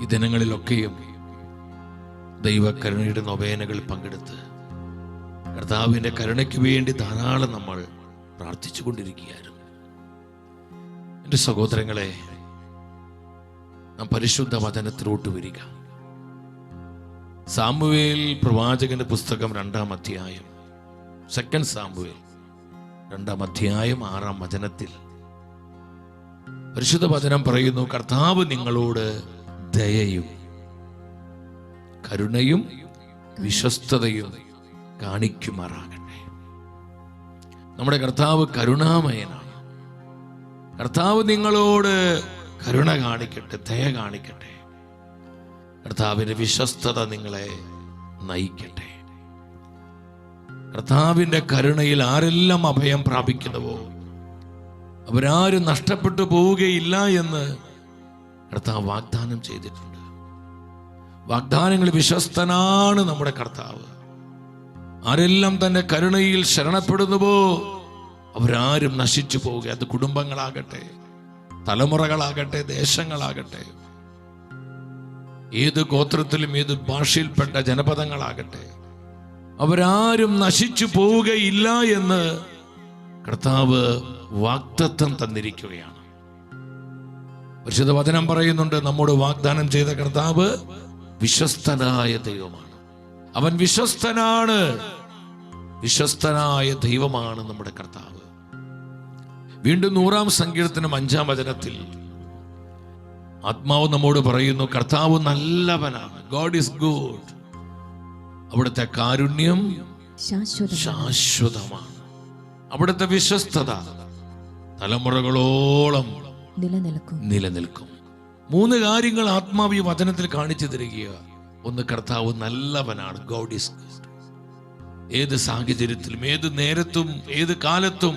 ഈ ദിനങ്ങളിലൊക്കെയും ദൈവകരുണയുടെ നൊവേനകൾ പങ്കെടുത്ത് കർത്താവിൻ്റെ കരുണയ്ക്ക് വേണ്ടി ധാരാളം നമ്മൾ പ്രാർത്ഥിച്ചു കൊണ്ടിരിക്കുകയായിരുന്നു. എൻ്റെ സഹോദരങ്ങളെ, നാം പരിശുദ്ധ വചനത്തിലോട്ട് വരിക. സാമുവേൽ പ്രവാചകന്റെ പുസ്തകം 2-ാം അധ്യായം, 2 സാമുവേൽ 2-ാം അധ്യായം 6-ാം വചനത്തിൽ പരിശുദ്ധ വചനം പറയുന്നു, കർത്താവ് നിങ്ങളോട് ദയയും കരുണയും വിശ്വസ്തതയും കാണിക്കുമാറാകട്ടെ. നമ്മുടെ കർത്താവ് കരുണാമയനാണ്. കർത്താവ് നിങ്ങളോട് കരുണ കാണിക്കട്ടെ, ദയ കാണിക്കട്ടെ. കർത്താവിന്റെ വിശ്വസ്തത നിങ്ങളെ നയിക്കട്ടെ. കർത്താവിന്റെ കരുണയിൽ ആരെല്ലാം അഭയം പ്രാപിക്കുന്നുവോ അവരാരും നഷ്ടപ്പെട്ടു പോവുകയില്ല എന്ന് കർത്താവ് വാഗ്ദാനം ചെയ്തിട്ടുണ്ട്. വാഗ്ദാനങ്ങൾ വിശ്വസ്തനാണ് നമ്മുടെ കർത്താവ്. ആരെല്ലാം തന്റെ കരുണയിൽ ശരണപ്പെടുന്നുവോ അവരാരും നശിച്ചു പോവുക. അത് കുടുംബങ്ങളാകട്ടെ, തലമുറകളാകട്ടെ, ദേശങ്ങളാകട്ടെ, ഏത് ഗോത്രത്തിലും ഏത് ഭാഷയിൽപ്പെട്ട ജനപദങ്ങളാകട്ടെ, അവരാരും നശിച്ചു പോവുകയില്ല എന്ന് കർത്താവ് വാഗ്ദത്തം തന്നിരിക്കുകയാണ്. പരിശുദ്ധ വചനം പറയുന്നുണ്ട്, നമ്മോട് വാഗ്ദാനം ചെയ്ത കർത്താവ് വിശ്വസ്തനായ ദൈവമാണ്. അവൻ വിശ്വസ്തനാണ്. വിശ്വസ്തനായ ദൈവമാണ് നമ്മുടെ കർത്താവ്. വീണ്ടും 100-ാം സങ്കീർത്തനം 5-ാം വചനത്തിൽ ആത്മാവ് നമ്മോട് പറയുന്നു, കർത്താവ് നല്ലവനാണ്. God is good. അവിടുത്തെ കാരുണ്യം ശാശ്വതമാണ്. അവിടുത്തെ വിശ്വസ്തത തലമുറകളോളം നിലനിൽക്കും. 3 കാര്യങ്ങൾ ആത്മാവ് ഈ വചനത്തിൽ കാണിച്ചു തരിക. ഒന്ന്, കർത്താവ് നല്ലവനാണ്. God is good. ഏത് സാഹചര്യത്തിലും, ഏത് നേരത്തും, ഏത് കാലത്തും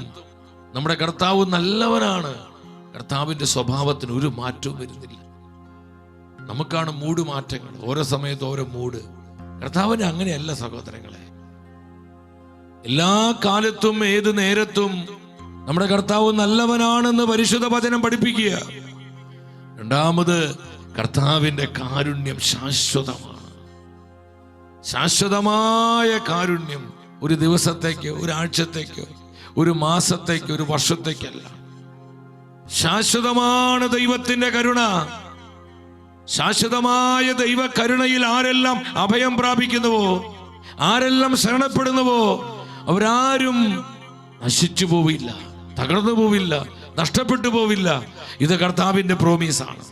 നമ്മുടെ കർത്താവ് നല്ലവനാണ്. കർത്താവിന്റെ സ്വഭാവത്തിന് ഒരു മാറ്റവും വരുന്നില്ല. നമുക്കാണ് മൂഡ് മാറ്റങ്ങൾ, ഓരോ സമയത്ത് ഓരോ മൂഡ്. കർത്താവിന് അങ്ങനെയല്ല സഹോദരങ്ങളെ. എല്ലാ കാലത്തും ഏത് നേരത്തും നമ്മുടെ കർത്താവ് നല്ലവനാണെന്ന് പരിശുദ്ധ വചനം പഠിപ്പിക്കുക. രണ്ടാമത്, കർത്താവിന്റെ കാരുണ്യം ശാശ്വതമാണ്. ശാശ്വതമായ കാരുണ്യം ഒരു ദിവസത്തേക്കോ, ഒരാഴ്ചത്തേക്കോ, ഒരു മാസത്തേക്കോ, ഒരു വർഷത്തേക്കല്ല. ശാശ്വതമാണ് ദൈവത്തിന്റെ കരുണ. ശാശ്വതമായ ദൈവ കരുണയിൽ ആരെല്ലാം അഭയം പ്രാപിക്കുന്നുവോ, ആരെല്ലാം ശരണപ്പെടുന്നുവോ അവരാരും നശിച്ചു പോവില്ല, തകർന്നു പോവില്ല, നഷ്ടപ്പെട്ടു പോവില്ല. ഇത് കർത്താവിന്റെ പ്രോമിസാണ്.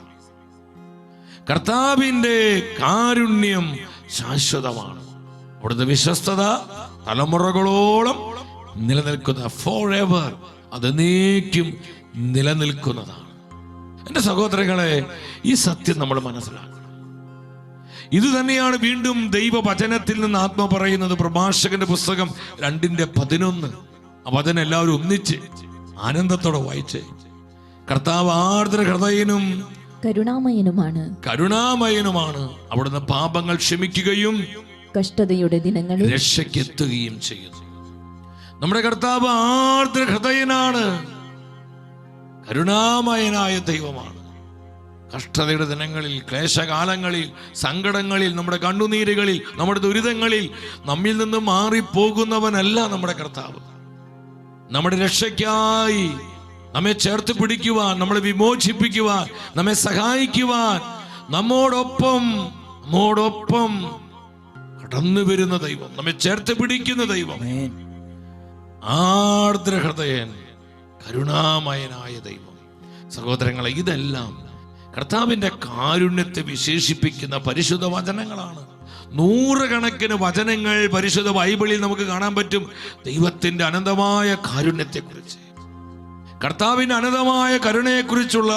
കർത്താവിന്റെ കാരുണ്യം ശാശ്വതമാണ്. അവിടുത്തെ വിശ്വസ്തത തലമുറകളോളം നിലനിൽക്കുന്ന, ഫോർ എവർ, അത് നീക്കും നിലനിൽക്കുന്നതാണ്. എൻ്റെ സഹോദരങ്ങളെ, ഈ സത്യം നമ്മൾ മനസ്സിലാക്കണം. ഇത് തന്നെയാണ് വീണ്ടും ദൈവവചനത്തിൽ നിന്ന് ആത്മ പറയുന്നത്. പ്രഭാഷകന്റെ പുസ്തകം 2:11. ആ വചനം എല്ലാവരും ഒന്നിച്ച് ആനന്ദത്തോടെ വായിച്ചേ. കർത്താവ് ആർദ്ര ഹൃദയനും കരുണാമയനുമാണ്. അവിടുന്ന് പാപങ്ങൾ ക്ഷമിക്കുകയും കഷ്ടതയുടെ ദിനങ്ങളിൽ രക്ഷയ്ക്കെത്തുകയും ചെയ്യുന്നു. നമ്മുടെ കർത്താവ് ആർദ്ര ഹൃദയനാണ്, കരുണാമയനായ ദൈവമാണ്. കഷ്ടതയുടെ ദിനങ്ങളിൽ, ക്ലേശകാലങ്ങളിൽ, സങ്കടങ്ങളിൽ, നമ്മുടെ കണ്ണുനീരുകളിൽ, നമ്മുടെ ദുരിതങ്ങളിൽ നമ്മിൽ നിന്ന് മാറിപ്പോകുന്നവനല്ല നമ്മുടെ കർത്താവ്. നമ്മുടെ രക്ഷയ്ക്കായി നമ്മെ ചേർത്ത് പിടിക്കുവാൻ, നമ്മളെ വിമോചിപ്പിക്കുവാൻ, നമ്മെ സഹായിക്കുവാൻ നമ്മോടൊപ്പം കടന്നു വരുന്ന ദൈവം, നമ്മെ ചേർത്ത് പിടിക്കുന്ന ദൈവം, ആർദ്രഹൃദയൻ, കരുണാമയനായ ദൈവം. സഹോദരങ്ങളെ, ഇതെല്ലാം കർത്താവിന്റെ കാരുണ്യത്തെ വിശേഷിപ്പിക്കുന്ന പരിശുദ്ധ വചനങ്ങളാണ്. 100 കണക്കിന് വചനങ്ങൾ പരിശുദ്ധ ബൈബിളിൽ നമുക്ക് കാണാൻ പറ്റും. ദൈവത്തിന്റെ അനന്തമായ കാരുണ്യത്തെക്കുറിച്ച്, കർത്താവിന്റെ അനന്തമായ കരുണയെക്കുറിച്ചുള്ള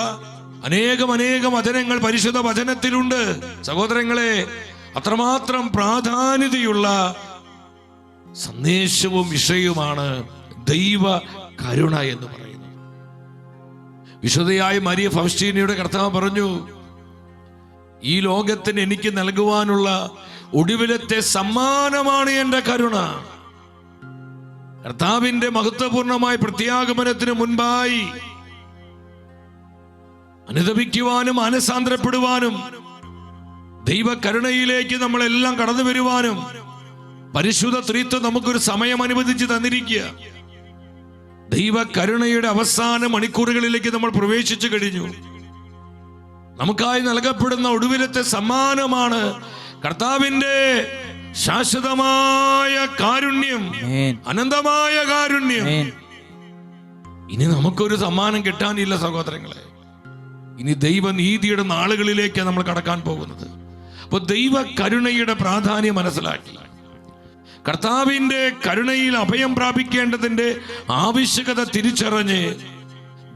അനേകം വചനങ്ങൾ പരിശുദ്ധ വചനത്തിലുണ്ട്. സഹോദരങ്ങളെ, അത്രമാത്രം പ്രാധാന്യതയുള്ള സന്ദേശവും വിഷയവുമാണ് ദൈവ കരുണ എന്ന് പറയുന്നത്. വിശുദ്ധയായ മരിയ ഫൗസ്റ്റീനയുടെ കർത്താവ് പറഞ്ഞു, ഈ ലോകത്തിന് എനിക്ക് നൽകുവാനുള്ള ഒടുവിലത്തെ സമ്മാനമാണ് എൻ്റെ കരുണ. കർത്താവിന്റെ മഹത്വപൂർണമായ പ്രത്യാഗമനത്തിന് മുൻപായി അനുതപിക്കുവാനും മാനസാന്തരപ്പെടുവാനും ദൈവകരുണയിലേക്ക് നമ്മളെല്ലാം കടന്നു വരുവാനും പരിശുദ്ധ ത്രിത്വം നമുക്കൊരു സമയം അനുവദിച്ച് തന്നിരിക്കുക. ദൈവകരുണയുടെ അവസാന മണിക്കൂറുകളിലേക്ക് നമ്മൾ പ്രവേശിച്ചു കഴിഞ്ഞു. നമുക്കായി നൽകപ്പെടുന്ന ഒടുവിലത്തെ സമ്മാനമാണ് കർത്താവിന്റെ ശാശ്വതമായ കാരുണ്യം, അനന്തമായ കാരുണ്യം. ഇനി നമുക്കൊരു സമ്മാനം കിട്ടാനില്ല സഹോദരങ്ങളെ. ഇനി ദൈവനീതിയുടെ നാളുകളിലേക്ക് നമ്മൾ കടക്കാൻ പോകുന്നത്. അപ്പൊ ദൈവ കരുണയുടെ പ്രാധാന്യം മനസ്സിലാക്കി, കർത്താവിന്റെ കരുണയിൽ അഭയം പ്രാപിക്കേണ്ടതിന്റെ ആവശ്യകത തിരിച്ചറിഞ്ഞ്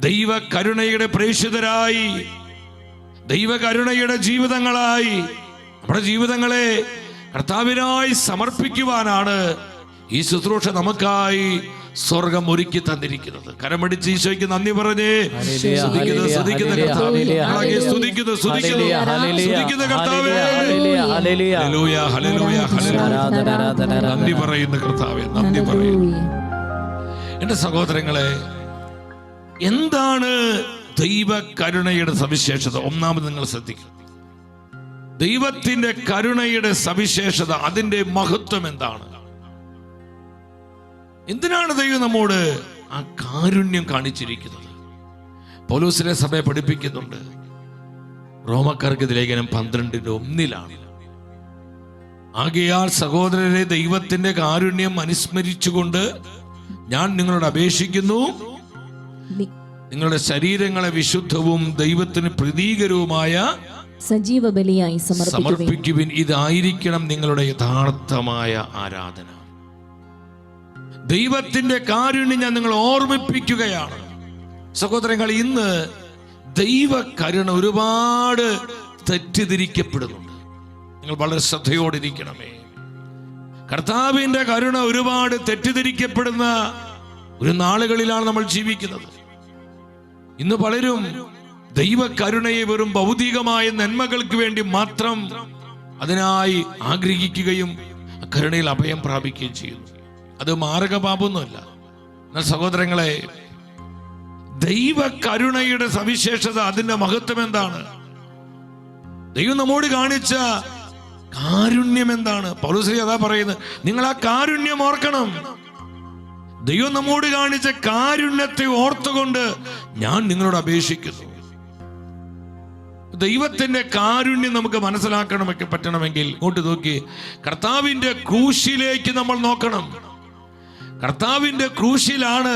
ദൈവ കരുണയുടെ പ്രേക്ഷിതരായി, ദൈവ കരുണയുടെ ജീവിതങ്ങളായി നമ്മുടെ ജീവിതങ്ങളെ കർത്താവിനായി സമർപ്പിക്കുവാനാണ് ഈ ശുശ്രൂഷ നമുക്കായി സ്വർഗം ഒരുക്കി തന്നിരിക്കുന്നത്. കരമടിച്ച് ഈശോയ്ക്ക് നന്ദി പറഞ്ഞേ സ്തുതിക്കുന്ന കർത്താവേ, നന്ദി പറയുന്ന കർത്താവേ, നന്ദി പറയുന്നു. എന്റെ സഹോദരങ്ങളെ, എന്താണ് ദൈവ കരുണയുടെ സവിശേഷത? ഒന്നാമത് നിങ്ങൾ ശ്രദ്ധിക്കുക, ദൈവത്തിന്റെ കരുണയുടെ സവിശേഷത, അതിന്റെ മഹത്വം എന്താണ്? എന്തിനാണ് ദൈവം നമ്മോട് ആ കാരുണ്യം കാണിച്ചിരിക്കുന്നത്? പൗലോസിനെ സഭയെ പഠിപ്പിക്കുന്നുണ്ട്. റോമക്കാർക്ക് ലേഖനം 12:1 ആകയാൽ സഹോദരരെ, ദൈവത്തിന്റെ കാരുണ്യം അനുസ്മരിച്ചുകൊണ്ട് ഞാൻ നിങ്ങളോട് അപേക്ഷിക്കുന്നു, നിങ്ങളുടെ ശരീരങ്ങളെ വിശുദ്ധവും ദൈവത്തിന് പ്രീതികരവുമായ സജീവ ബലിയായി സമർപ്പിക്കുവിൻ. ഇതായിരിക്കണം നിങ്ങളുടെ യഥാർത്ഥമായ ആരാധന. ദൈവത്തിന്റെ കാരുണ്യം ഞാൻ നിങ്ങളെ ഓർമ്മിപ്പിക്കുകയാണ്. സഹോദരങ്ങൾ, ഇന്ന് ദൈവ കരുണ ഒരുപാട് തെറ്റിദ്ധരിക്കപ്പെടുന്നുണ്ട്. നിങ്ങൾ വളരെ ശ്രദ്ധയോടിരിക്കണമേ. കർത്താവിന്റെ കരുണ ഒരുപാട് തെറ്റിദ്ധരിക്കപ്പെടുന്ന ഒരു നാളുകളിലാണ് നമ്മൾ ജീവിക്കുന്നത്. ഇന്ന് പലരും ദൈവ കരുണയെ വെറും ഭൗതികമായ നന്മകൾക്ക് വേണ്ടി മാത്രം അതിനായി ആഗ്രഹിക്കുകയും കരുണയിൽ അഭയം പ്രാപിക്കുകയും ചെയ്യുന്നു. അത് മാരകപാപമൊന്നുമല്ല. എന്നാൽ സഹോദരങ്ങളെ, ദൈവ കരുണയുടെ സവിശേഷത, അതിന്റെ മഹത്വം എന്താണ്? ദൈവം നമ്മോട് കാണിച്ച കാരുണ്യം എന്താണ്? പൗലോസ് അതാ പറയുന്നത്, നിങ്ങൾ ആ കാരുണ്യം ഓർക്കണം. ദൈവം നമ്മോട് കാണിച്ച കാരുണ്യത്തെ ഓർത്തുകൊണ്ട് ഞാൻ നിങ്ങളോട് അപേക്ഷിക്കുന്നു. ദൈവത്തിന്റെ കാരുണ്യം നമുക്ക് മനസ്സിലാക്കണമൊക്കെ പറ്റണമെങ്കിൽ ഇങ്ങോട്ട് നോക്കി, കർത്താവിന്റെ ക്രൂശിലേക്ക് നമ്മൾ നോക്കണം. കർത്താവിന്റെ ക്രൂശിലാണ്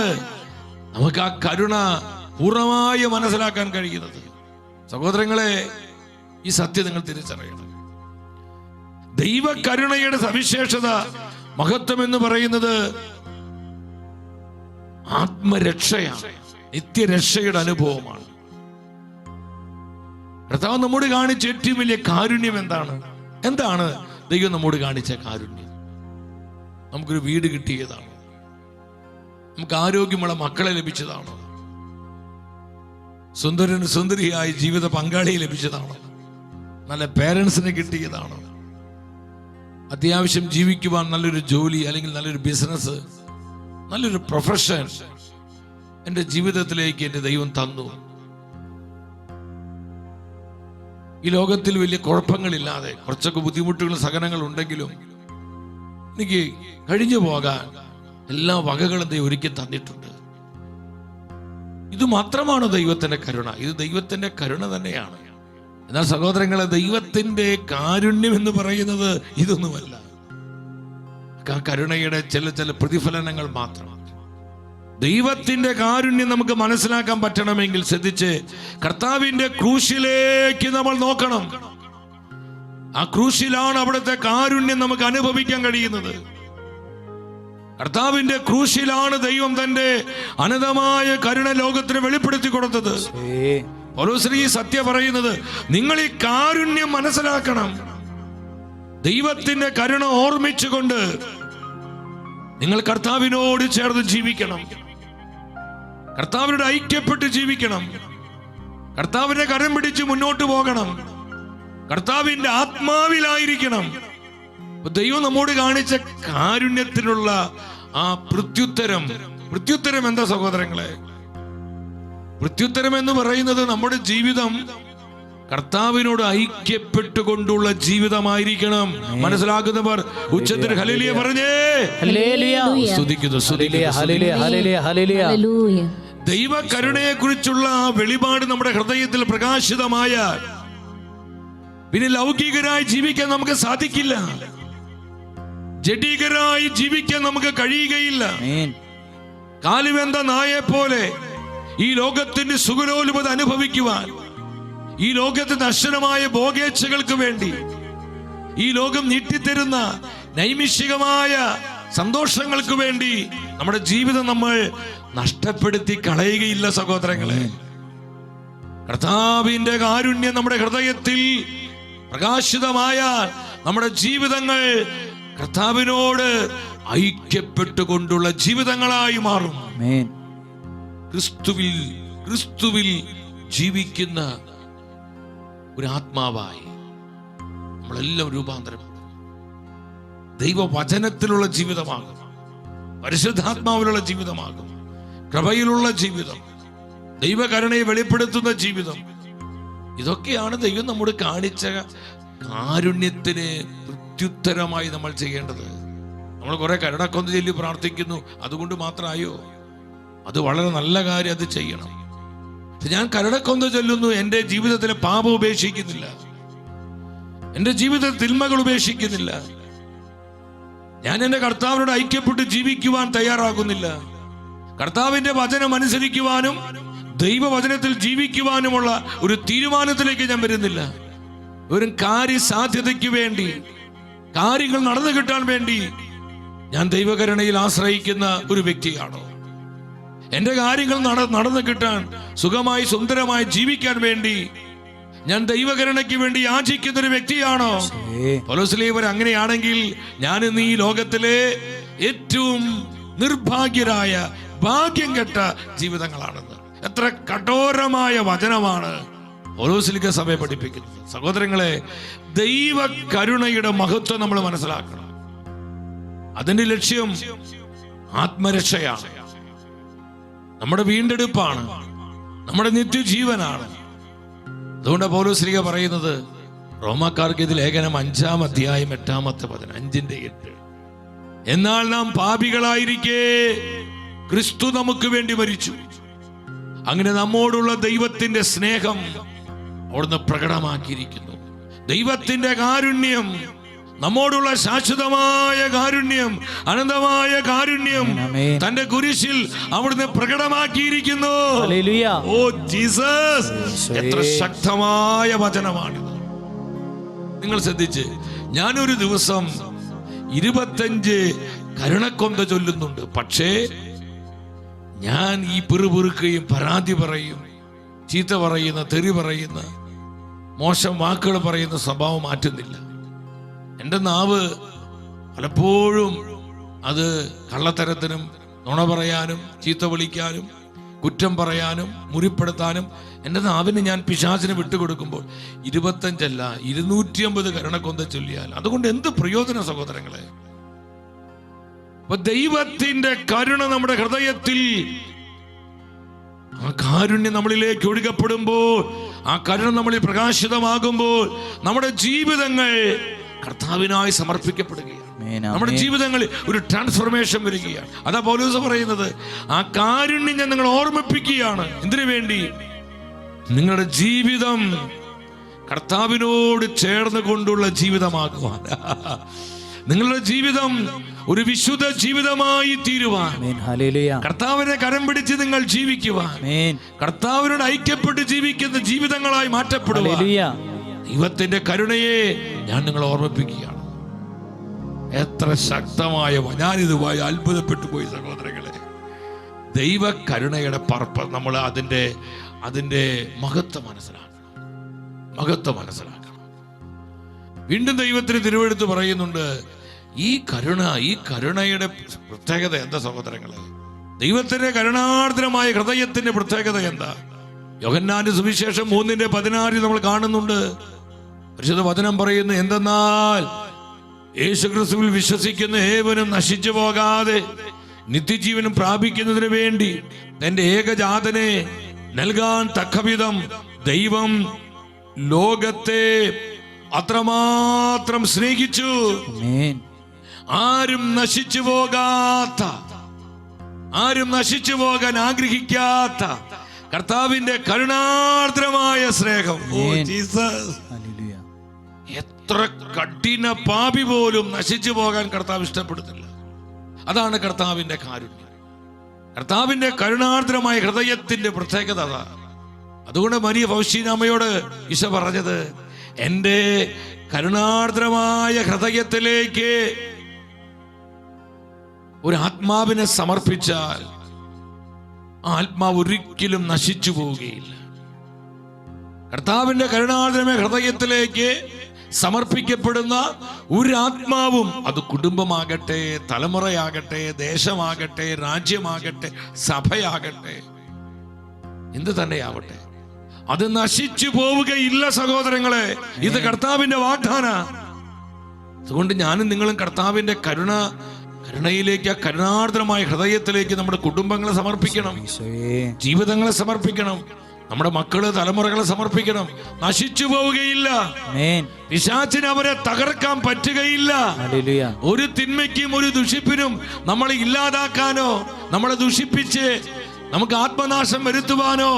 നമുക്ക് ആ കരുണ പൂർണ്ണമായി മനസ്സിലാക്കാൻ കഴിയുന്നത്. സഹോദരങ്ങളെ, ഈ സത്യം നിങ്ങൾ തിരിച്ചറിയണം. ദൈവ കരുണയുടെ സവിശേഷത, മഹത്വം എന്ന് പറയുന്നത് ആത്മരക്ഷയാണ്, നിത്യരക്ഷയുടെ അനുഭവമാണ്. കർത്താവ് നമ്മോട് കാണിച്ച ഏറ്റവും വലിയ കാരുണ്യം എന്താണ്? എന്താണ് ദൈവം നമ്മോട് കാണിച്ച കാരുണ്യം? നമുക്കൊരു വീട് കിട്ടിയതാണ്, നമുക്ക് ആരോഗ്യമുള്ള മക്കളെ ലഭിച്ചതാണ്, സുന്ദരന് സുന്ദരിയായി ജീവിത പങ്കാളിയെ ലഭിച്ചതാണ്, നല്ല പേരൻസിനെ കിട്ടിയതാണ്, അത്യാവശ്യം ജീവിക്കുവാൻ നല്ലൊരു ജോലി അല്ലെങ്കിൽ നല്ലൊരു ബിസിനസ്, നല്ലൊരു പ്രൊഫഷൻ എൻ്റെ ജീവിതത്തിലേക്ക് എൻ്റെ ദൈവം തന്നു. ഈ ലോകത്തിൽ വലിയ കുഴപ്പങ്ങളില്ലാതെ, കുറച്ചൊക്കെ ബുദ്ധിമുട്ടുകളും സഹനങ്ങൾ ഉണ്ടെങ്കിലും എനിക്ക് കഴിഞ്ഞു പോകാൻ എല്ലാ വകകളും ദൈവം ഒരുക്കി തന്നിട്ടുണ്ട്. ഇത് മാത്രമാണ് ദൈവത്തിന്റെ കരുണ. ഇത് ദൈവത്തിന്റെ കരുണ തന്നെയാണ്. എന്നാൽ സഹോദരങ്ങളെ, ദൈവത്തിന്റെ കാരുണ്യം എന്ന് പറയുന്നത് ഇതൊന്നുമല്ല. ആ കരുണയുടെ ചില പ്രതിഫലനങ്ങൾ മാത്രം. ദൈവത്തിന്റെ കാരുണ്യം നമുക്ക് മനസ്സിലാക്കാൻ പറ്റണമെങ്കിൽ ശ്രദ്ധിച്ച്, കർത്താവിന്റെ ക്രൂശിലേക്ക് നമ്മൾ നോക്കണം. ആ ക്രൂശിലാണ് അവിടുത്തെ കാരുണ്യം നമുക്ക് അനുഭവിക്കാൻ കഴിയുന്നത്. കർത്താവിന്റെ ക്രൂശിലാണ് ദൈവം തന്റെ അനന്തമായ കരുണ ലോകത്തിന് വെളിപ്പെടുത്തി കൊടുത്തത്. പൗലോസ് ഈ സത്യം പറയുന്നത്, നിങ്ങൾ ഈ കാരുണ്യം മനസ്സിലാക്കണം. ദൈവത്തിന്റെ കരുണ ഓർമ്മിച്ചുകൊണ്ട് നിങ്ങൾ കർത്താവിനോട് ചേർന്ന് ജീവിക്കണം, കർത്താവിനോട് ഐക്യപ്പെട്ട് ജീവിക്കണം, കർത്താവിനെ കരം പിടിച്ച് മുന്നോട്ട് പോകണം, കർത്താവിന്റെ ആത്മാവിലായിരിക്കണം. ദൈവം നമ്മോട് കാണിച്ച കാരുണ്യത്തിനുള്ള ആ പ്രത്യുത്തരം എന്താ സഹോദരങ്ങളെ? പ്രത്യുത്തരം എന്ന് പറയുന്നത് നമ്മുടെ ജീവിതം കർത്താവിനോട് ഐക്യപ്പെട്ടുകൊണ്ടുള്ള ജീവിതമായിരിക്കണം. മനസ്സിലാക്കുന്നവർ ഉച്ചത്തിൽ ഹല്ലേലൂയ പറഞ്ഞേ. സ്തുതിക്കുന്നു. ഹല്ലേലൂയ. ദൈവ കരുണയെ കുറിച്ചുള്ള ആ വെളിപാട് നമ്മുടെ ഹൃദയത്തിൽ പ്രകാശിതമായ പിന്നെ ലൗകികരായി ജീവിക്കാൻ നമുക്ക് സാധിക്കില്ല, ജഡികരായി ജീവിക്കാൻ നമുക്ക് കഴിയുകയില്ല. കാലുവെന്ത നായെ പോലെ ഈ ലോകത്തിന്റെ സുഖലോലുപത അനുഭവിക്കുവാൻ, ഈ ലോകത്തിന്റെ അക്ഷരമായ ഭോഗേച്ഛകൾക്ക് വേണ്ടി, ഈ ലോകം നീട്ടിത്തരുന്ന നൈമിഷികമായ സന്തോഷങ്ങൾക്ക് വേണ്ടി നമ്മുടെ ജീവിതം നമ്മൾ നഷ്ടപ്പെടുത്തി കളയുകയില്ല സഹോദരങ്ങളെ. കർത്താവിന്റെ കാരുണ്യം നമ്മുടെ ഹൃദയത്തിൽ പ്രകാശിതമായ നമ്മുടെ ജീവിതങ്ങൾ കർത്താവിനോട് ഐക്യപ്പെട്ടുകൊണ്ടുള്ള ജീവിതങ്ങളായി മാറും. ക്രിസ്തുവിൽ ജീവിക്കുന്ന ഒരു ആത്മാവായി നമ്മളെല്ലാം രൂപാന്തരപ്പെടും. ദൈവവചനത്തിലുള്ള ജീവിതമാകും, പരിശുദ്ധാത്മാവിലുള്ള ജീവിതമാകും, കൃപയിലുള്ള ജീവിതം, ദൈവകരുണയെ വെളിപ്പെടുത്തുന്ന ജീവിതം. ഇതൊക്കെയാണ് ദൈവം നമ്മോട് കാണിച്ച കാരുണ്യത്തിന് പ്രത്യുത്തരമായി നമ്മൾ ചെയ്യേണ്ടത്. നമ്മൾ കുറെ കരുണക്കൊന്ത ചൊല്ലി പ്രാർത്ഥിക്കുന്നു, അതുകൊണ്ട് മാത്രമായോ? അത് വളരെ നല്ല കാര്യം, അത് ചെയ്യണം. ഞാൻ കരുണക്കൊന്ത ചൊല്ലുന്നു, എൻ്റെ ജീവിതത്തിലെ പാപം ഉപേക്ഷിക്കുന്നില്ല, എൻ്റെ ജീവിതത്തിൽ തിന്മകൾ ഉപേക്ഷിക്കുന്നില്ല, ഞാൻ എൻ്റെ കർത്താവിനോട് ഐക്യപ്പെട്ട് ജീവിക്കുവാൻ തയ്യാറാകുന്നില്ല, കർത്താവിന്റെ വചനം അനുസരിക്കുവാനും ദൈവവചനത്തിൽ ജീവിക്കുവാനുമുള്ള ഒരു തീരുമാനത്തിലേക്ക് ഞാൻ വരുന്നില്ല. ഒരു കാര്യസാധ്യതയ്ക്ക് വേണ്ടി, കാര്യങ്ങൾ നടന്നു കിട്ടാൻ വേണ്ടി ഞാൻ ദൈവകരുണയിൽ ആശ്രയിക്കുന്ന ഒരു വ്യക്തിയാണോ? എന്റെ കാര്യങ്ങൾ നടന്നു കിട്ടാൻ, സുഖമായി സുന്ദരമായി ജീവിക്കാൻ വേണ്ടി ഞാൻ ദൈവകരുണയ്ക്ക് വേണ്ടി യാചിക്കുന്ന ഒരു വ്യക്തിയാണോ? പൗലോസ്ലീഹർ അങ്ങനെയാണെങ്കിൽ ഞാൻ ഇന്ന് ഈ ലോകത്തിലെ ഏറ്റവും നിർഭാഗ്യരായ, ഭാഗ്യം കെട്ട ജീവിതങ്ങളാണെന്ന്. എത്ര കഠോരമായ വചനമാണ് പൗലോസ്ലീഹ സഭയെ പഠിപ്പിക്കുന്നത്. സഹോദരങ്ങളെ, ദൈവ കരുണയുടെ മഹത്വം നമ്മൾ മനസ്സിലാക്കണം. അതിന്റെ ലക്ഷ്യം ആത്മരക്ഷയാണ്, നമ്മുടെ വീണ്ടെടുപ്പാണ്, നമ്മുടെ നിത്യജീവനാണ്. അതുകൊണ്ട് പൗലോസ്ലീഹ പറയുന്നത് റോമാക്കാർക്ക് ഇത് ലേഖനം 5-ാം അധ്യായം 8-ാമത്തെ വചനം, 5-8. എന്നാൽ നാം പാപികളായിരിക്കെ ക്രിസ്തു നമുക്ക് വേണ്ടി മരിച്ചു. അങ്ങനെ നമ്മോടുള്ള ദൈവത്തിന്റെ സ്നേഹം അവിടുന്ന് പ്രകടമാക്കിയിരിക്കുന്നു. ദൈവത്തിന്റെ കാരുണ്യം, നമ്മോടുള്ള ശാശ്വതമായ കാരുണ്യം, അനന്തമായ കാരുണ്യം തന്റെ കുരിശിൽ അവിടുന്ന് പ്രകടമാക്കിയിരിക്കുന്നു. ഓ ജീസസ്, എത്ര ശക്തമായ വചനമാണിത്! നിങ്ങൾ ശ്രദ്ധിച്ച്, ഞാനൊരു ദിവസം 25 കരുണക്കൊന്ത ചൊല്ലുന്നുണ്ട്. പക്ഷേ ഞാൻ ഈ പിറുപിറുക്കുകയും പരാതി പറയും, ചീത്ത പറയുന്ന, തെറി പറയുന്ന, മോശം വാക്കുകൾ പറയുന്ന സ്വഭാവം മാറ്റുന്നില്ല. എൻ്റെ നാവ് പലപ്പോഴും അത് കള്ളത്തരത്തിനും, നുണ പറയാനും, ചീത്ത വിളിക്കാനും, കുറ്റം പറയാനും, മുറിപ്പെടുത്താനും എൻ്റെ നാവിന് ഞാൻ പിശാചിന് വിട്ടുകൊടുക്കുമ്പോൾ 25 അല്ല 250 കരുണക്കൊന്ത ചൊല്ലിയാൽ അതുകൊണ്ട് എന്ത് പ്രയോജനം സഹോദരങ്ങളെ? അപ്പൊ ദൈവത്തിന്റെ കരുണ നമ്മുടെ ഹൃദയത്തിൽ, ആ കാരുണ്യം നമ്മളിലേക്ക് ഒഴുകപ്പെടുമ്പോൾ, ആ കരുണ നമ്മളിൽ പ്രകാശിതമാകുമ്പോൾ നമ്മുടെ ജീവിതങ്ങൾ കർത്താവിനായി സമർപ്പിക്കപ്പെടുകയാണ്. നമ്മുടെ ജീവിതങ്ങളിൽ ഒരു ട്രാൻസ്ഫോർമേഷൻ വരികയാണ്. അതാ പൗലോസ് പറയുന്നത്, ആ കാരുണ്യം ഞാൻ നിങ്ങളെ ഓർമ്മിപ്പിക്കുകയാണ്. എന്തിനു വേണ്ടി? നിങ്ങളുടെ ജീവിതം കർത്താവിനോട് ചേർന്ന് കൊണ്ടുള്ള ജീവിതമാകുവാൻ, നിങ്ങളുടെ ജീവിതം ഒരു വിശുദ്ധ ജീവിതമായി തീരുവാൻ, കർത്താവിനെ കരം പിടിച്ച് നിങ്ങൾ ജീവിക്കുവാൻ, കർത്താവിനോട് ഐക്യപ്പെട്ട് ജീവിക്കുന്ന ജീവിതങ്ങളായി മാറ്റപ്പെടുവാൻ ദൈവത്തിന്റെ കരുണയെ ഞാൻ നിങ്ങളെ ഓർമ്മിപ്പിക്കുകയാണ്. എത്ര ശക്തമായ! ഞാനിത് അത്ഭുതപ്പെട്ടു പോയി സഹോദരങ്ങളെ. ദൈവ കരുണയുടെ പർപ്പസ് നമ്മൾ അതിന്റെ മഹത്വം മനസ്സിലാക്കണം. വീണ്ടും ദൈവത്തിന് തിരുവെടുത്ത് പറയുന്നുണ്ട്, ഈ കരുണയുടെ പ്രത്യേകത എന്താ സഹോദരങ്ങളെ? ദൈവത്തിന്റെ കരുണാർദ്രമായ ഹൃദയത്തിന്റെ പ്രത്യേകത എന്താ? യോഹന്നാന്റെ സുവിശേഷം 3:16 നമ്മൾ കാണുന്നുണ്ട്. പരിശുദ്ധ വചനം പറയുന്നു, എന്തെന്നാൽ യേശുക്രിസ്തുവിൽ വിശ്വസിക്കുന്ന ഏവനും നശിച്ചു പോകാതെ നിത്യജീവനും പ്രാപിക്കുന്നതിന് വേണ്ടി തന്റെ ഏകജാതനെ നൽകാൻ തക്കവിധം ദൈവം ലോകത്തെ അത്രമാത്രം സ്നേഹിച്ചു. ആരും നശിച്ചു പോകാത്ത, ആരും നശിച്ചു പോകാൻ ആഗ്രഹിക്കാത്ത കർത്താവിന്റെ കരുണാർദ്രമായ സ്നേഹം. ഓ ജീസസ്, എത്ര കഠിന പാപി പോലും നശിച്ചു പോകാൻ കർത്താവ് ഇഷ്ടപ്പെടുന്നില്ല. അതാണ് കർത്താവിന്റെ കാരുണ്യം, കർത്താവിന്റെ കരുണാർദ്രമായ ഹൃദയത്തിന്റെ പ്രത്യേകത. അതുകൊണ്ട് മരിയ ഫൗസ്റ്റീനാമ്മയോട് ഈശോ പറഞ്ഞത്, എന്റെ കരുണാർദ്രമായ ഹൃദയത്തിലേക്ക് ഒരു ആത്മാവിനെ സമർപ്പിച്ചാൽ ആ ആത്മാവ് ഒരിക്കലും നശിച്ചു പോവുകയില്ല. കർത്താവിന്റെ കരുണാർദ്രമായ ഹൃദയത്തിലേക്ക് സമർപ്പിക്കപ്പെടുന്ന ഒരു ആത്മാവും, അത് കുടുംബമാകട്ടെ, തലമുറയാകട്ടെ, ദേശമാകട്ടെ, രാജ്യമാകട്ടെ, സഭയാകട്ടെ, എന്ത് തന്നെയാവട്ടെ, അത് നശിച്ചു പോവുകയില്ല സഹോദരങ്ങളെ. ഇത് കർത്താവിന്റെ വാഗ്ദാന. അതുകൊണ്ട് ഞാനും നിങ്ങളും കർത്താവിന്റെ കരുണയിലേക്ക്, ആ കരുണാർദ്രമായ ഹൃദയത്തിലേക്ക് നമ്മുടെ കുടുംബങ്ങളെ സമർപ്പിക്കണം, ജീവിതങ്ങളെ സമർപ്പിക്കണം, നമ്മുടെ മക്കള്, തലമുറകളെ സമർപ്പിക്കണം. നശിച്ചു പോവുകയില്ല. പിശാചിന് അവരെ തകർക്കാൻ പറ്റുകയില്ല. ഒരു തിന്മയ്ക്കും ഒരു ദുഷിപ്പിനും നമ്മളെ ഇല്ലാതാക്കാനോ നമ്മളെ ദുഷിപ്പിച്ച് നമുക്ക് ആത്മനാശം വരുത്തുവാനോ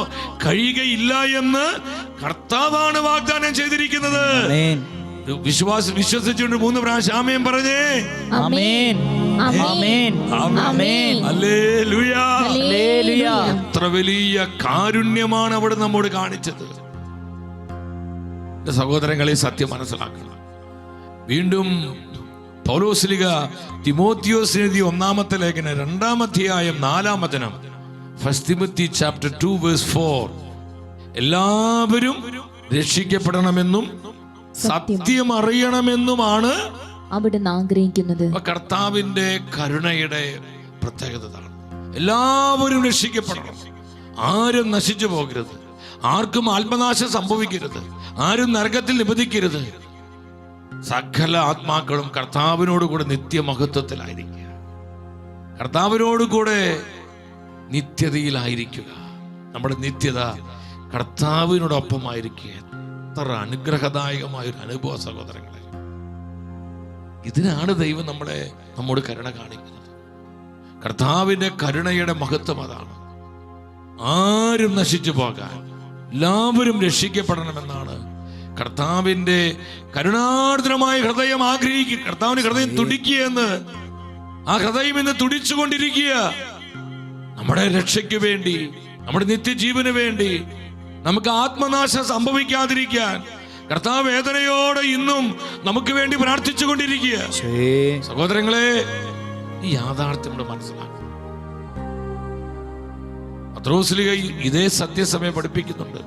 കഴിയുകയില്ല എന്ന് കർത്താവാണ് വാഗ്ദാനം ചെയ്തിരിക്കുന്നത്. വിശ്വസിച്ചുകൊണ്ട് 3 പ്രാവശ്യം ആമേൻ പറഞ്ഞേ. ആമേൻ, ആമേൻ, ആമേൻ, ഹല്ലേലൂയ, ഹല്ലേലൂയ. എത്ര വലിയ കാരുണ്യമാണ് അവിടെ നമ്മോട് കാണിച്ചത്. സഹോദരങ്ങളെ, സത്യം മനസ്സിലാക്കണം. വീണ്ടും പൗലോസ്ലീഹ തിമോത്തിയോസിന് എഴുതിയ 1-ാമത്തെ ലേഖനം 2-ാം അധ്യായം 4-ാം വചനം, 1 Timothy chapter 2 verse 4, എല്ലാവരും രക്ഷിക്കപ്പെടണമെന്നും സത്യം അറിയണമെന്നുമാണ് അവിടുന്ന് ആഗ്രഹിക്കുന്നത്. കർത്താവിന്റെ കരുണയുടെ പ്രത്യേകത. എല്ലാവരും രക്ഷിക്കപ്പെടണം, ആരും നശിച്ചു പോകരുത്, ആർക്കും ആത്മനാശം സംഭവിക്കരുത്, ആരും നരകത്തിൽ നിബന്ധിക്കരുത്. സകല ആത്മാക്കളും കർത്താവിനോട് കൂടെ നിത്യമഹത്വത്തിലായിരിക്കുക, കർത്താവിനോട് കൂടെ നിത്യതയിലായിരിക്കുക. നമ്മുടെ നിത്യത കർത്താവിനോടൊപ്പമായിരിക്കുക. എത്ര അനുഗ്രഹദായകമായ ഒരു അനുഭവ സഹോദരങ്ങളെ. ഇതിനാണ് ദൈവം നമ്മോട് കരുണ കാണിക്കുന്നത്. കർത്താവിന്റെ കരുണയുടെ മഹത്വം അതാണ്. ആരും നശിച്ചു പോകാൻ, എല്ലാവരും രക്ഷിക്കപ്പെടണമെന്നാണ് കർത്താവിന്റെ കരുണാർദ്രമായ ഹൃദയം ആഗ്രഹിക്കുക. കർത്താവിന്റെ ഹൃദയം തുടിക്കുകയെന്ന്, ആ ഹൃദയം ഇന്ന് തുടിച്ചുകൊണ്ടിരിക്കുക. നമ്മുടെ രക്ഷയ്ക്ക് വേണ്ടി, നമ്മുടെ നിത്യജീവന് വേണ്ടി, നമുക്ക് ആത്മനാശം സംഭവിക്കാതിരിക്കാൻ കർത്താവ് വേദനയോടെ ഇന്നും നമുക്ക് വേണ്ടി പ്രാർത്ഥിച്ചു കൊണ്ടിരിക്കുക. സഹോദരങ്ങളെ, ഈ യാഥാർത്ഥ്യം നമ്മൾ മനസ്സിലാക്കണം. പത്രോസ്ലീഹ ഇതേ സത്യസമയം പഠിപ്പിക്കുന്നുണ്ട്.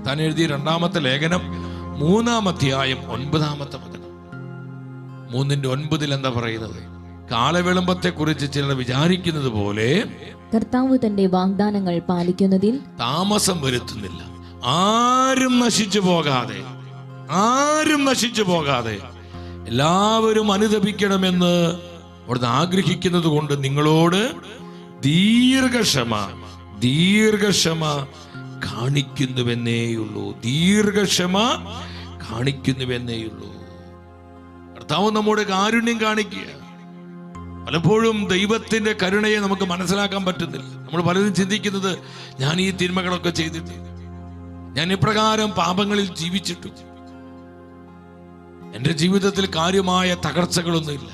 താൻ എഴുതിയ 2-ാമത്തെ ലേഖനം 3-ാം അധ്യായം 9-ാമത്തെ വചനം, 3:9 എന്താ പറയുന്നത്? കാലവിളംബത്തെ കുറിച്ച് ചിലർ വിചാരിക്കുന്നത് പോലെ കർത്താവ് തന്റെ വാഗ്ദാനങ്ങൾ പാലിക്കുന്നതിൽ താമസം വരുത്തുന്നില്ല. ആരും നശിച്ചു പോകാതെ, ആരും നശിച്ചു പോകാതെ എല്ലാവരും അനുതപിക്കണമെന്ന് അവിടുന്ന് ആഗ്രഹിക്കുന്നത് കൊണ്ട് നിങ്ങളോട് ദീർഘക്ഷമ കാണിക്കുന്നുവെന്നേയുള്ളൂ. ദീർഘക്ഷമ കാണിക്കുന്നുവെന്നേയുള്ളൂ. കർത്താവ് നമ്മോട് കാരുണ്യം കാണിക്കുക. പലപ്പോഴും ദൈവത്തിന്റെ കരുണയെ നമുക്ക് മനസ്സിലാക്കാൻ പറ്റുന്നില്ല. നമ്മൾ പലരും ചിന്തിക്കുന്നത്, ഞാൻ ഈ തിന്മകളൊക്കെ ചെയ്തിട്ട്, ഞാൻ ഇപ്രകാരം പാപങ്ങളിൽ ജീവിച്ചിട്ടു, എൻ്റെ ജീവിതത്തിൽ കാര്യമായ തകർച്ചകളൊന്നുമില്ല,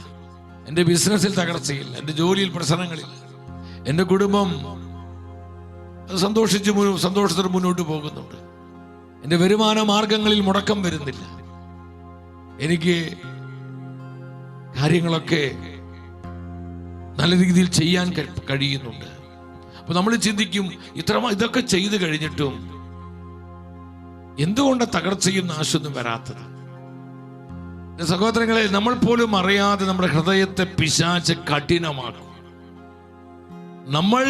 എൻ്റെ ബിസിനസ്സിൽ തകർച്ചയില്ല, എൻ്റെ ജോലിയിൽ പ്രശ്നങ്ങളില്ല, എൻ്റെ കുടുംബം സന്തോഷത്തോടെ മുന്നോട്ട് പോകുന്നുണ്ട്, എൻ്റെ വരുമാന മാർഗങ്ങളിൽ മുടക്കം വരുന്നില്ല, എനിക്ക് കാര്യങ്ങളൊക്കെ നല്ല രീതിയിൽ ചെയ്യാൻ കഴിയുന്നുണ്ട്. അപ്പൊ നമ്മൾ ചിന്തിക്കും, ഇതൊക്കെ ചെയ്തു കഴിഞ്ഞിട്ടും എന്തുകൊണ്ട് തകർച്ചയും നാശമൊന്നും വരാത്തത്? സഹോദരങ്ങളെ, നമ്മൾ പോലും അറിയാതെ നമ്മുടെ ഹൃദയത്തെ പിശാച് കഠിനമാക്കും. നമ്മൾ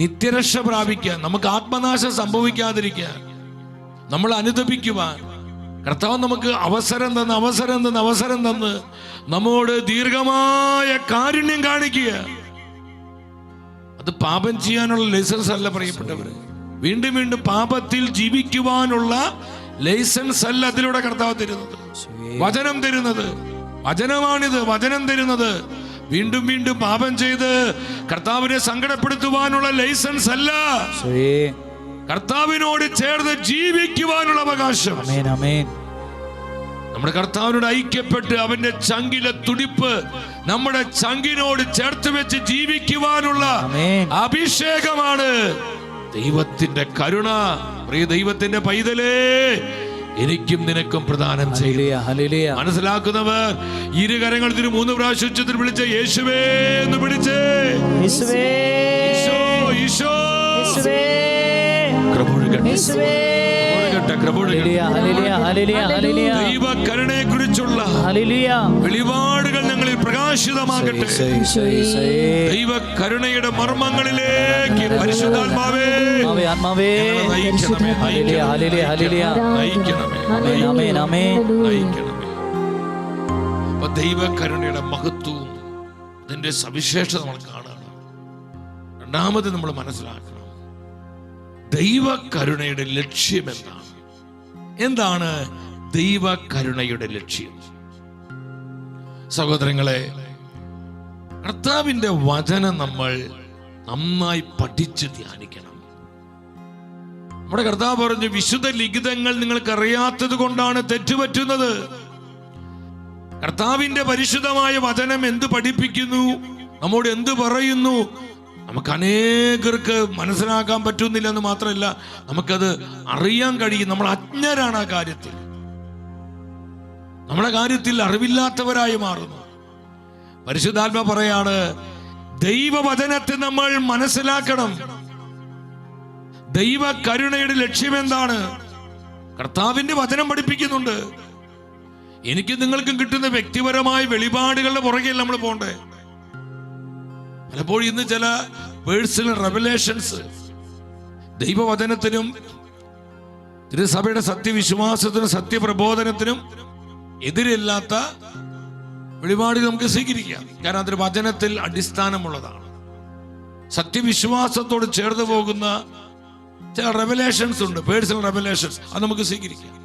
നിത്യരക്ഷ പ്രാപിക്കാൻ, നമുക്ക് ആത്മനാശം സംഭവിക്കാതിരിക്കാൻ, നമ്മൾ അനുതപിക്കുവാൻ കർത്താവ് നമുക്ക് അവസരം തന്ന് നമ്മോട് ദീർഘമായ കാരുണ്യം കാണിക്കുക. അത് പാപം ചെയ്യാനുള്ള ലൈസൻസ് അല്ല പ്രിയപ്പെട്ടവര്. വീണ്ടും വീണ്ടും പാപത്തിൽ ജീവിക്കുവാനുള്ള ലൈസൻസ് അല്ല അതിലൂടെ കർത്താവ് തരുന്നത്. വചനം തരുന്നത്, വചനമാണിത്. വചനം തരുന്നത് വീണ്ടും വീണ്ടും പാപം ചെയ്ത് കർത്താവിനെ സങ്കടപ്പെടുത്തുവാനുള്ള ലൈസൻസ് അല്ല, കർത്താവിനോട് ചേർന്ന് ജീവിക്കുവാനുള്ള അവകാശം. നമ്മുടെ കർത്താവിനോട് ഐക്യപ്പെട്ട് അവന്റെ ചങ്കിലെ തുടിപ്പ് നമ്മുടെ ചങ്കിനോട് ചേർത്ത് വെച്ച് ജീവിക്കുവാനുള്ള അഭിഷേകമാണ് ദൈവത്തിന്റെ കരുണ. പ്രിയ ദൈവത്തിന്റെ പൈതലേ, എനിക്കും നിനക്കും പ്രദാനം ചെയ്യുക. മനസ്സിലാക്കുന്നവർ ഇരുകരങ്ങൾ 3 പ്രാവശ്യം ഉച്ചത്തിൽ വിളിച്ച് യേശുവേ എന്ന് വിളിച്ച് ദൈവകരുണയെ കുറിച്ചുള്ള വെളിപാടുകൾ ഞങ്ങളിൽ പ്രകാശിതമാകട്ടെ. ദൈവകരുണയുടെ മർമ്മങ്ങളിലേക്ക് പരിശുദ്ധാത്മാവേ നയിക്കണമേ. ദൈവകരുണയുടെ മഹത്വവും അതിന്റെ സവിശേഷത നമ്മൾ കാണുകയാണ്. രണ്ടാമത് നമ്മൾ മനസ്സിലാക്കണം, ദൈവകരുണയുടെ ലക്ഷ്യം എന്താണ്? എന്താണ് ദൈവകരുണയുടെ ലക്ഷ്യം? സഹോദരങ്ങളെ, കർത്താവിന്റെ വചനം നമ്മൾ നന്നായി പഠിച്ച് ധ്യാനിക്കണം. നമ്മുടെ കർത്താവ് പറഞ്ഞു, വിശുദ്ധ ലിഖിതങ്ങൾ നിങ്ങൾക്ക് അറിയാത്തത് കൊണ്ടാണ് തെറ്റുപറ്റുന്നത്. കർത്താവിന്റെ പരിശുദ്ധമായ വചനം എന്ത് പഠിപ്പിക്കുന്നു, നമ്മോട് എന്ത് പറയുന്നു, നമുക്ക് അനേകർക്ക് മനസ്സിലാക്കാൻ പറ്റുന്നില്ല എന്ന് മാത്രമല്ല, നമുക്കത് അറിയാൻ കഴിയും. നമ്മൾ അജ്ഞരാണ് ആ കാര്യത്തിൽ. നമ്മുടെ കാര്യത്തിൽ അറിവില്ലാത്തവരായി മാറുന്നു. പരിശുദ്ധാത്മ പറയാണ്, ദൈവവചനത്തെ നമ്മൾ മനസ്സിലാക്കണം. ദൈവ കരുണയുടെ ലക്ഷ്യം എന്താണ്? കർത്താവിന്റെ വചനം പഠിപ്പിക്കുന്നുണ്ട്. എനിക്ക് നിങ്ങൾക്കും കിട്ടുന്ന വ്യക്തിപരമായ വെളിപാടുകളുടെ പുറകെ നമ്മൾ പോണ്ടേ? പലപ്പോഴും ഇന്ന് ചില പേഴ്സണൽ റെവലേഷൻസ് ദൈവവചനത്തിനും തിരുസഭയുടെ സത്യവിശ്വാസത്തിനും സത്യപ്രബോധനത്തിനും എതിരില്ലാത്ത വെളിപാടുകൾ നമുക്ക് സ്വീകരിക്കാം. കാരണം അതൊരു വചനത്തിൽ അടിസ്ഥാനമുള്ളതാണ്. സത്യവിശ്വാസത്തോട് ചേർന്ന് പോകുന്ന ചില റെവലേഷൻസ് ഉണ്ട്, പേഴ്സണൽ റെവലേഷൻസ്, അത് നമുക്ക് സ്വീകരിക്കാം.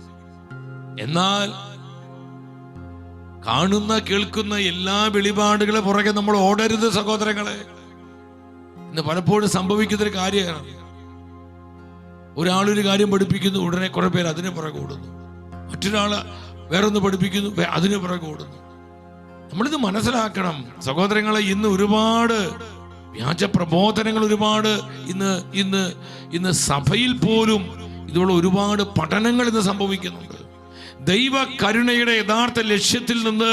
എന്നാൽ കാണുന്ന കേൾക്കുന്ന എല്ലാ വെളിപാടുകളെ പുറകെ നമ്മൾ ഓടരുത് സഹോദരങ്ങളെ. ഇന്ന് പലപ്പോഴും സംഭവിക്കുന്നൊരു കാര്യമാണ്, ഒരാളൊരു കാര്യം പഠിപ്പിക്കുന്നു, ഉടനെ കുറെ പേര് അതിന് പുറകെ ഓടുന്നു. മറ്റൊരാള് വേറൊന്ന് പഠിപ്പിക്കുന്നു, അതിന് പുറകെ ഓടുന്നു. നമ്മളിത് മനസ്സിലാക്കണം സഹോദരങ്ങളെ. ഇന്ന് ഒരുപാട് വ്യാജ പ്രബോധനങ്ങൾ, ഒരുപാട് ഇന്ന് സഭയിൽ പോലും ഇതുള്ള ഒരുപാട് പഠനങ്ങൾ ഇന്ന് സംഭവിക്കുന്നുണ്ട്. ദൈവ കരുണയുടെ യഥാർത്ഥ ലക്ഷ്യത്തിൽ നിന്ന്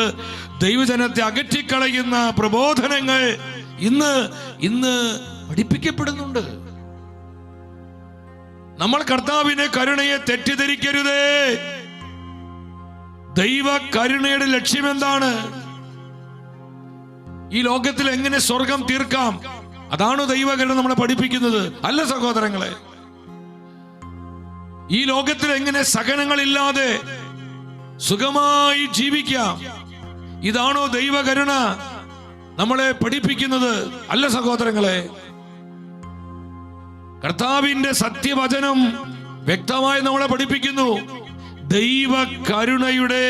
ദൈവജനത്തെ അകറ്റിക്കളയുന്ന പ്രബോധനങ്ങൾ ഇന്ന് പഠിപ്പിക്കപ്പെടുന്നുണ്ട്. നമ്മൾ കർത്താവിനെ കരുണയെ തെറ്റിദ്ധരിക്കരുതേ. ദൈവ കരുണയുടെ ലക്ഷ്യം എന്താണ്? ഈ ലോകത്തിൽ എങ്ങനെ സ്വർഗം തീർക്കാം, അതാണോ ദൈവകരുണ നമ്മളെ പഠിപ്പിക്കുന്നത്? അല്ല സഹോദരങ്ങളെ. ഈ ലോകത്തിൽ എങ്ങനെ സഹനങ്ങളില്ലാതെ സുഖമായി ജീവിക്കാം, ഇതാണോ ദൈവകരുണ നമ്മളെ പഠിപ്പിക്കുന്നത്? അല്ല സഹോദരങ്ങളെ. കർത്താവിന്റെ സത്യവചനം വ്യക്തമായി നമ്മളെ പഠിപ്പിക്കുന്നു. ദൈവ കരുണയുടെ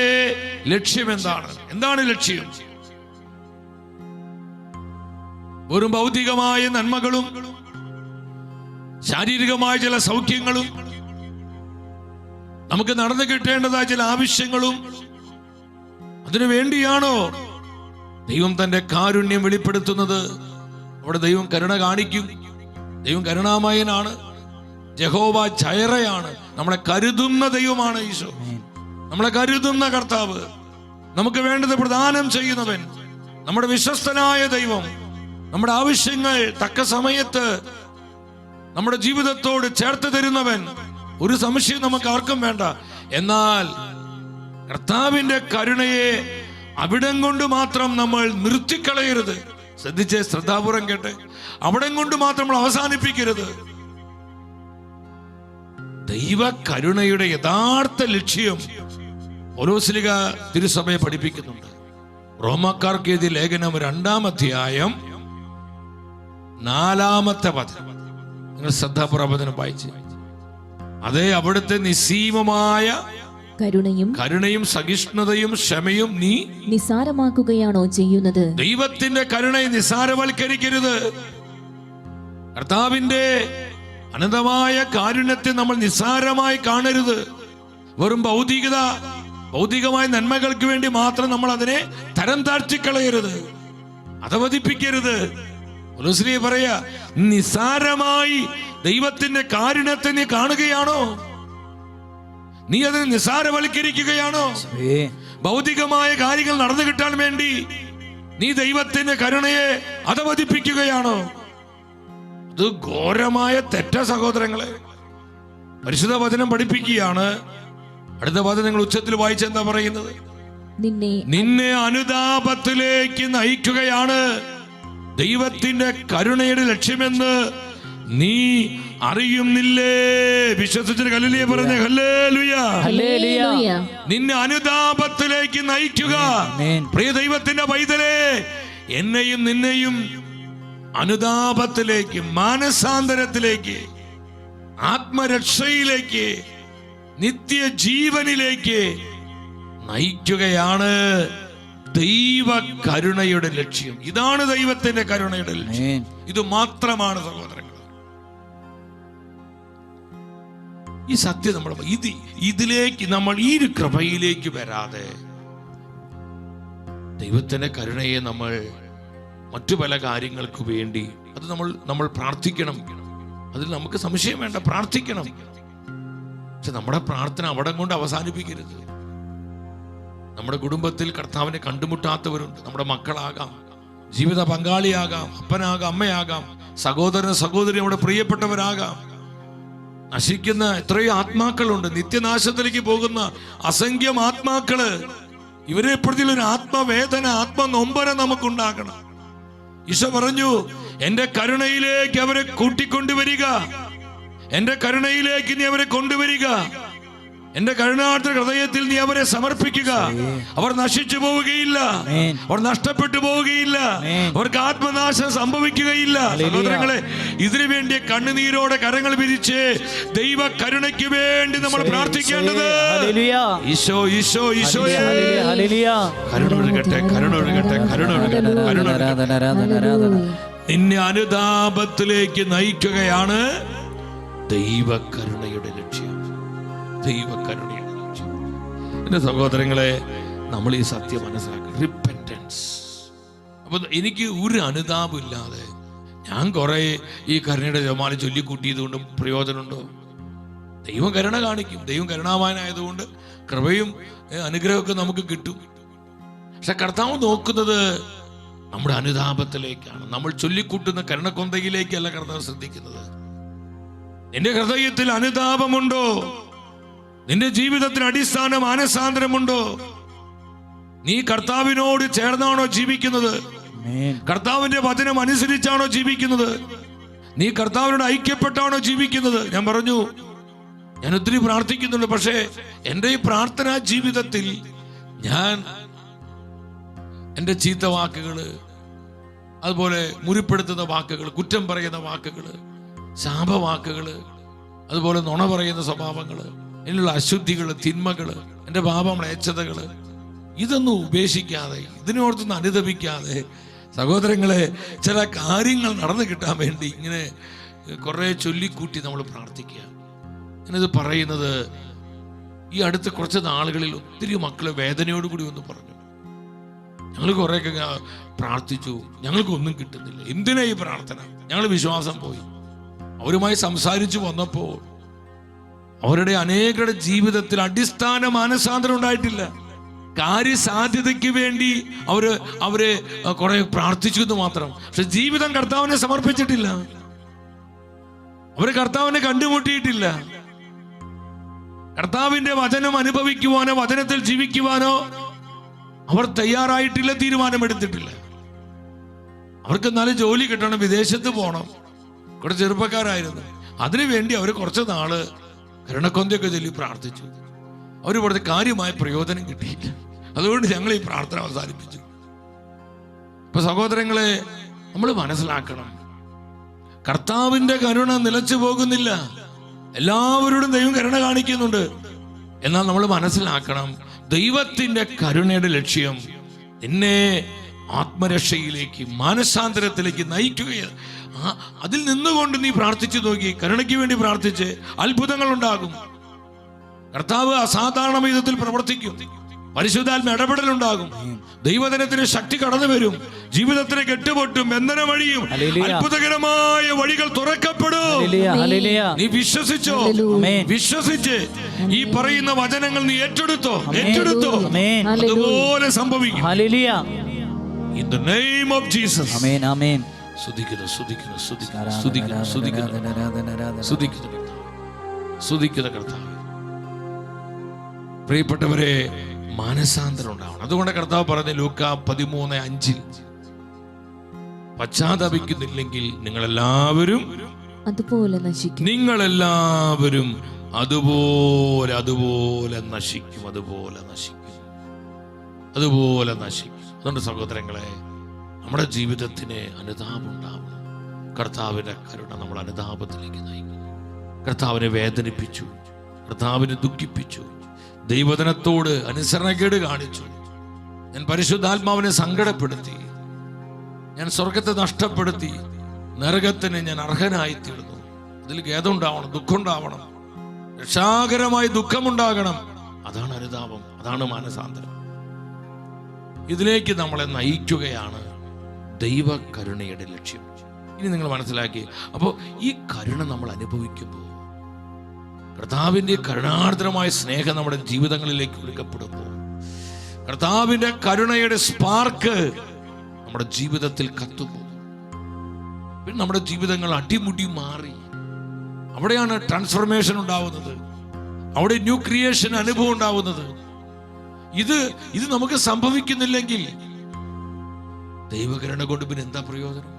ലക്ഷ്യം എന്താണ്? എന്താണ് ലക്ഷ്യം? വെറും ഭൗതികമായ നന്മകളും ശാരീരികമായ ചില സൗഖ്യങ്ങളും നമുക്ക് നടന്നു കിട്ടേണ്ടതായ ചില ആവശ്യങ്ങളും അതിനു വേണ്ടിയാണോ ദൈവം തന്റെ കാരുണ്യം വെളിപ്പെടുത്തുന്നത്? അവിടെ ദൈവം കരുണ കാണിക്കും. ദൈവം കരുണാമയനാണ്. യഹോവ ജയറയാണ്. നമ്മളെ കരുതുന്ന ദൈവമാണ് ഈശോ. നമ്മളെ കരുതുന്ന കർത്താവ്, നമുക്ക് വേണ്ടത് പ്രദാനം ചെയ്യുന്നവൻ, നമ്മുടെ വിശ്വസ്തനായ ദൈവം, നമ്മുടെ ആവശ്യങ്ങൾ തക്ക സമയത്ത് നമ്മുടെ ജീവിതത്തോട് ചേർത്ത് തരുന്നവൻ. ഒരു സംശയം നമുക്ക് ആർക്കും വേണ്ട. എന്നാൽ കർത്താവിന്റെ കരുണയെ അവിടം കൊണ്ട് മാത്രം നമ്മൾ നിർത്തിക്കളയരുത്. ശ്രദ്ധിച്ചേ, ശ്രദ്ധാപൂർവം കേട്ടെ. അവിടം കൊണ്ട് മാത്രം നമ്മൾ അവസാനിപ്പിക്കരുത്. ദൈവ കരുണയുടെ യഥാർത്ഥ ലക്ഷ്യം പൗലോസ്ലീഹ തിരുസഭയെ പഠിപ്പിക്കുന്നുണ്ട്. റോമാക്കാർക്ക് എഴുതിയ ലേഖനം 2-ാം അധ്യായം 4-ാമത്തെ വചനം നിങ്ങൾ ശ്രദ്ധാപൂർവം വായിച്ച്. അതേ, അവിടുത്തെ നിസ്സീമമായ കരുണയും സഹിഷ്ണുതയും ക്ഷമയും നീ നിസാരമാക്കുകയാണോ ചെയ്യുന്നത്? ദൈവത്തിന്റെ കരുണയെ നിസാരവൽക്കരിക്കരുത്. കർത്താവിന്റെ അനന്തമായ കാരുണ്യത്തെ നമ്മൾ നിസ്സാരമായി കാണരുത്. വെറും ഭൗതികമായ നന്മകൾക്ക് വേണ്ടി മാത്രം നമ്മൾ അതിനെ തരം താഴ്ത്തിക്കളയരുത്, അധവദിപ്പിക്കരുത്. പൗലോസ് പറയാ, നിസ്സാരമായി ദൈവത്തിന്റെ കാരുണ്യത്തെ നീ കാണുകയാണോ? നീ അതിനെ നിസ്സാരവൽക്കരിക്കുകയാണോ? ഭൗതികമായ കാര്യങ്ങൾ നടന്നു കിട്ടാൻ വേണ്ടി നീ ദൈവത്തിന്റെ കരുണയെ അധവദിപ്പിക്കുകയാണോ? അത് ഘോരമായ തെറ്റ സഹോദരങ്ങളെ. പരിശുദ്ധ വചനം പഠിപ്പിക്കുകയാണ്. അടുത്ത വചനങ്ങൾ ഉച്ചത്തിൽ വായിച്ചെന്താ പറയുന്നത്? നിന്നെ അനുതാപത്തിലേക്ക് നയിക്കുകയാണ് ദൈവത്തിന്റെ കരുണയുടെ ലക്ഷ്യമെന്ന് നീ അറിയുന്നില്ലേ? വിശ്വസിച്ചിട്ട് ഹല്ലേലൂയ പറഞ്ഞേ. ഹല്ലേലൂയ. നിന്നെ അനുതാപത്തിലേക്ക് നയിക്കുക. പ്രിയ ദൈവത്തിന്റെ പൈതലേ, എന്നെയും നിന്നെയും അനുതാപത്തിലേക്ക്, മാനസാന്തരത്തിലേക്ക്, ആത്മരക്ഷയിലേക്ക്, നിത്യജീവനിലേക്ക് നയിക്കുകയാണ് ദൈവ കരുണയുടെ ലക്ഷ്യം. ഇതാണ് ദൈവത്തിന്റെ കരുണയുടെ ലക്ഷ്യം. ഇത് മാത്രമാണ് സഹോദരങ്ങൾ. ഈ സത്യം നമ്മൾ ഇതിലേക്ക് നമ്മൾ ഈ ഒരു കൃപയിലേക്ക് വരാതെ ദൈവത്തിന്റെ കരുണയെ നമ്മൾ മറ്റു പല കാര്യങ്ങൾക്ക് വേണ്ടി അത് നമ്മൾ പ്രാർത്ഥിക്കണം. അതിൽ നമുക്ക് സംശയം വേണ്ട, പ്രാർത്ഥിക്കണം. പക്ഷെ നമ്മുടെ പ്രാർത്ഥന അവിടെ കൊണ്ട് അവസാനിപ്പിക്കരുത്. നമ്മുടെ കുടുംബത്തിൽ കർത്താവിനെ കണ്ടുമുട്ടാത്തവരുണ്ട്. നമ്മുടെ മക്കളാകാം, ജീവിത പങ്കാളിയാകാം, അപ്പനാകാം, അമ്മയാകാം, സഹോദരൻ സഹോദരി, നമ്മുടെ പ്രിയപ്പെട്ടവരാകാം. നശിക്കുന്ന എത്രയോ ആത്മാക്കളുണ്ട്, നിത്യനാശത്തിലേക്ക് പോകുന്ന അസംഖ്യം ആത്മാക്കള്. ഇവരെ പ്രതി ഒരു ആത്മവേദന, ആത്മനൊമ്പരം നമുക്കുണ്ടാകണം. ഈശോ പറഞ്ഞു, എന്റെ കരുണയിലേക്ക് അവരെ കൂട്ടിക്കൊണ്ടുവരിക, എന്റെ കരുണയിലേക്ക് നീ അവരെ കൊണ്ടുവരിക, എന്റെ കരുണാർദ്ര ഹൃദയത്തിൽ നീ അവരെ സമർപ്പിക്കുക. അവർ നശിച്ചു പോവുകയില്ല, അവർ നഷ്ടപ്പെട്ടു പോവുകയില്ല, അവർക്ക് ആത്മനാശം സംഭവിക്കുകയില്ല. സഹോദരങ്ങളെ, ഇതിനു വേണ്ടി കണ്ണുനീരോടെ കരങ്ങൾ വിരിച്ച് ദൈവ കരുണയ്ക്ക് വേണ്ടി നമ്മൾ പ്രാർത്ഥിക്കേണ്ടത്. ഈശോ ഈശോ ഈശോ കരുണൊഴുകട്ടെ, കരുണൊഴുകട്ടെ, കരുണൊഴുകട്ടെ, കരുണൊഴുകട്ടെ. നിന്നെ അനുതാപത്തിലേക്ക് നയിക്കുകയാണ് ദൈവകരുണയുടെ ലക്ഷ്യം. ദൈവകരുണയുടെ ലക്ഷ്യം. എന്റെ സഹോദരങ്ങളെ, നമ്മൾ ഈ സത്യം മനസ്സിലാക്കി, റിപ്പന്റൻസ്. അപ്പൊ എനിക്ക് ഒരു അനുതാപം ഇല്ലാതെ ഞാൻ കുറെ ഈ കരുണയുടെ ജപമാല ചൊല്ലിക്കൂട്ടിയത് കൊണ്ടും പ്രയോജനമുണ്ടോ? ദൈവം കരുണ കാണിക്കും. ദൈവം കരുണാവാനായതുകൊണ്ട് കൃപയും അനുഗ്രഹമൊക്കെ നമുക്ക് കിട്ടും. പക്ഷെ കർത്താവ് നോക്കുന്നത് നമ്മുടെ അനുതാപത്തിലേക്കാണ്. നമ്മൾ ചൊല്ലിക്കൂട്ടുന്ന കരുണക്കൊന്തയിലേക്കല്ല കർത്താവ് ശ്രദ്ധിക്കുന്നത്. നിന്റെ ഹൃദയത്തിൽ അനുതാപമുണ്ടോ? നിന്റെ ജീവിതത്തിന് അടിസ്ഥാന മാനസാന്തരമുണ്ടോ? നീ കർത്താവിനോട് ചേർന്നാണോ ജീവിക്കുന്നത്? കർത്താവിന്റെ വചനം അനുസരിച്ചാണോ ജീവിക്കുന്നത്? നീ കർത്താവിനോട് ഐക്യപ്പെട്ടാണോ ജീവിക്കുന്നത്? ഞാൻ പറഞ്ഞു, ഞാൻ ഒത്തിരി പ്രാർത്ഥിക്കുന്നുണ്ട്. പക്ഷേ എൻ്റെ ഈ പ്രാർത്ഥനാ ജീവിതത്തിൽ ഞാൻ എൻ്റെ ചീത്ത വാക്കുകള്, അതുപോലെ മുറിപ്പെടുത്തുന്ന വാക്കുകൾ, കുറ്റം പറയുന്ന വാക്കുകള്, ശാപവാക്കുകള്, അതുപോലെ നുണ പറയുന്ന സ്വഭാവങ്ങള്, അതിനുള്ള അശുദ്ധികള്, തിന്മകള്, എൻ്റെ പാപമ്ലേച്ഛതകള്, ഇതൊന്നും ഉപേക്ഷിക്കാതെ, ഇതിനോർത്തൊന്നും അനുദപിക്കാതെ, സഹോദരങ്ങളെ, ചില കാര്യങ്ങൾ നടന്നു കിട്ടാൻ വേണ്ടി ഇങ്ങനെ കുറെ ചൊല്ലിക്കൂട്ടി നമ്മൾ പ്രാർത്ഥിക്കുക. ഞാനിത് പറയുന്നത് ഈ അടുത്ത കുറച്ച് നാളുകളിൽ ഒത്തിരി മക്കള് വേദനയോടുകൂടി ഒന്ന് പറഞ്ഞു, ഞങ്ങൾ കുറേയൊക്കെ പ്രാർത്ഥിച്ചു, ഞങ്ങൾക്കൊന്നും കിട്ടുന്നില്ല. എന്തിനാ ഈ പ്രാർത്ഥന? ഞങ്ങൾ വിശ്വാസം പോയി. അവരുമായി സംസാരിച്ചു വന്നപ്പോൾ അവരുടെ അനേകരുടെ ജീവിതത്തിൽ അടിസ്ഥാന മാനസാന്തരം ഉണ്ടായിട്ടില്ല. കാര്യസാധ്യതയ്ക്ക് വേണ്ടി അവരെ കുറെ പ്രാർത്ഥിച്ചു എന്ന് മാത്രം. പക്ഷെ ജീവിതം കർത്താവിനെ സമർപ്പിച്ചിട്ടില്ല. അവര് കർത്താവിനെ കണ്ടുമുട്ടിയിട്ടില്ല. കർത്താവിന്റെ വചനം അനുഭവിക്കുവാനോ വചനത്തിൽ ജീവിക്കുവാനോ അവർ തയ്യാറായിട്ടില്ല, തീരുമാനമെടുത്തിട്ടില്ല. അവർക്ക് നല്ല ജോലി കിട്ടണം, വിദേശത്ത് പോകണം. കുറച്ച് ചെറുപ്പക്കാരായിരുന്നു. അതിനുവേണ്ടി അവർ കുറച്ച് നാള് കരുണക്കൊന്തയൊക്കെ ചൊല്ലി പ്രാർത്ഥിച്ചു. അവർ ഇവിടുത്തെ കാര്യമായ പ്രയോജനം കിട്ടിയില്ല. അതുകൊണ്ട് ഞങ്ങൾ ഈ പ്രാർത്ഥന അവസാനിപ്പിച്ചു. ഇപ്പൊ സഹോദരങ്ങളെ, നമ്മൾ മനസ്സിലാക്കണം, കർത്താവിന്റെ കരുണ നിലച്ചു പോകുന്നില്ല. എല്ലാവരോടും ദൈവം കരുണ കാണിക്കുന്നുണ്ട്. എന്നാൽ നമ്മൾ മനസ്സിലാക്കണം, ദൈവത്തിന്റെ കരുണയുടെ ലക്ഷ്യം നിന്നെ ആത്മരക്ഷയിലേക്ക്, മാനസാന്തരത്തിലേക്ക് നയിക്കുകയാണ്. അതിൽ നിന്നുകൊണ്ട് നീ പ്രാർത്ഥിച്ചു നോക്കി, കരുണയ്ക്ക് വേണ്ടി പ്രാർത്ഥിച്ച് അത്ഭുതങ്ങൾ ഉണ്ടാകും. കർത്താവ് അസാധാരണ വിധത്തിൽ പ്രവർത്തിക്കും. പരിശുദ്ധാത്മ ഇടപെടലുണ്ടാകും. ദൈവജനത്തിന് ശക്തി കടന്നു വരും. ജീവിതത്തിന് കെട്ടുപൊട്ടും, ബന്ധന വഴിയും അത്ഭുതകരമായ വഴികൾ തുറക്കപ്പെടും. നീ വിശ്വസിച്ചോ? വിശ്വസിച്ച് ഈ പറയുന്ന വചനങ്ങൾ നീ ഏറ്റെടുത്തോ? അതുപോലെ സംഭവിക്കും. In the name of Jesus. ആമേൻ ആമേൻ. സ്തുതിക്കുന്നു സ്തുതിക്കുന്നു സ്തുതിക്കുന്നു സ്തുതിക്കുന്നു സ്തുതിക്കുന്നു സ്തുതിക്കുന്നു സ്തുതിക്കുന്ന കർത്താവ്. പ്രിയപ്പെട്ടവരെ, മാനസാന്തരം ഉണ്ടാവണം. അതുകൊണ്ട് കർത്താവ് പറഞ്ഞ ലൂക്കാ 13:5 പശ്ചാത്തപിക്കുന്നില്ലെങ്കിൽ നിങ്ങളെല്ലാവരും അതുപോലെ നശിക്കും. നിങ്ങളെല്ലാവരും അതുപോലെ അതുപോലെ നശിക്കും. അതുപോലെ നശിക്കും. അതുപോലെ നശിക്കും. അതുകൊണ്ട് സഹോദരങ്ങളെ, നമ്മുടെ ജീവിതത്തിന് അനുതാപം ഉണ്ടാവണം. കർത്താവിന്റെ കരുണ നമ്മൾ അനുതാപത്തിലേക്ക് നയിക്കുന്നു. കർത്താവിനെ വേദനിപ്പിച്ചു, കർത്താവിനെ ദുഃഖിപ്പിച്ചു, ദൈവജനത്തോട് അനുസരണക്കേട് കാണിച്ചു, ഞാൻ പരിശുദ്ധാത്മാവിനെ സങ്കടപ്പെടുത്തി, ഞാൻ സ്വർഗത്തെ നഷ്ടപ്പെടുത്തി, നരകത്തിന് ഞാൻ അർഹനായിത്തീർന്നു. അതിൽ ഖേദം ഉണ്ടാവണം, ദുഃഖം ഉണ്ടാവണം, രക്ഷാകരമായ ദുഃഖമുണ്ടാകണം. അതാണ് അനുതാപം, അതാണ് മാനസാന്തരം. ഇതിലേക്ക് നമ്മളെ നയിക്കുകയാണ് ദൈവകരുണയുടെ ലക്ഷ്യം. ഇനി നിങ്ങൾ മനസ്സിലാക്കി. അപ്പോൾ ഈ കരുണ നമ്മൾ അനുഭവിക്കുമ്പോൾ, കർത്താവിൻ്റെ കരുണാർദ്രമായ സ്നേഹം നമ്മുടെ ജീവിതങ്ങളിലേക്ക് ഒഴുക്കപ്പെടുമ്പോൾ, കർത്താവിൻ്റെ കരുണയുടെ സ്പാർക്ക് നമ്മുടെ ജീവിതത്തിൽ കത്തുമ്പോൾ, പിന്നെ നമ്മുടെ ജീവിതങ്ങൾ അടിമുടി മാറി. അവിടെയാണ് ട്രാൻസ്ഫർമേഷൻ ഉണ്ടാവുന്നത്. അവിടെ ന്യൂ ക്രിയേഷൻ അനുഭവം ഉണ്ടാവുന്നത്. ഇത് നമുക്ക് സംഭവിക്കുന്നില്ലെങ്കിൽ ദൈവകരുണ കൊണ്ട് പിന്നെ എന്താ പ്രയോജനം?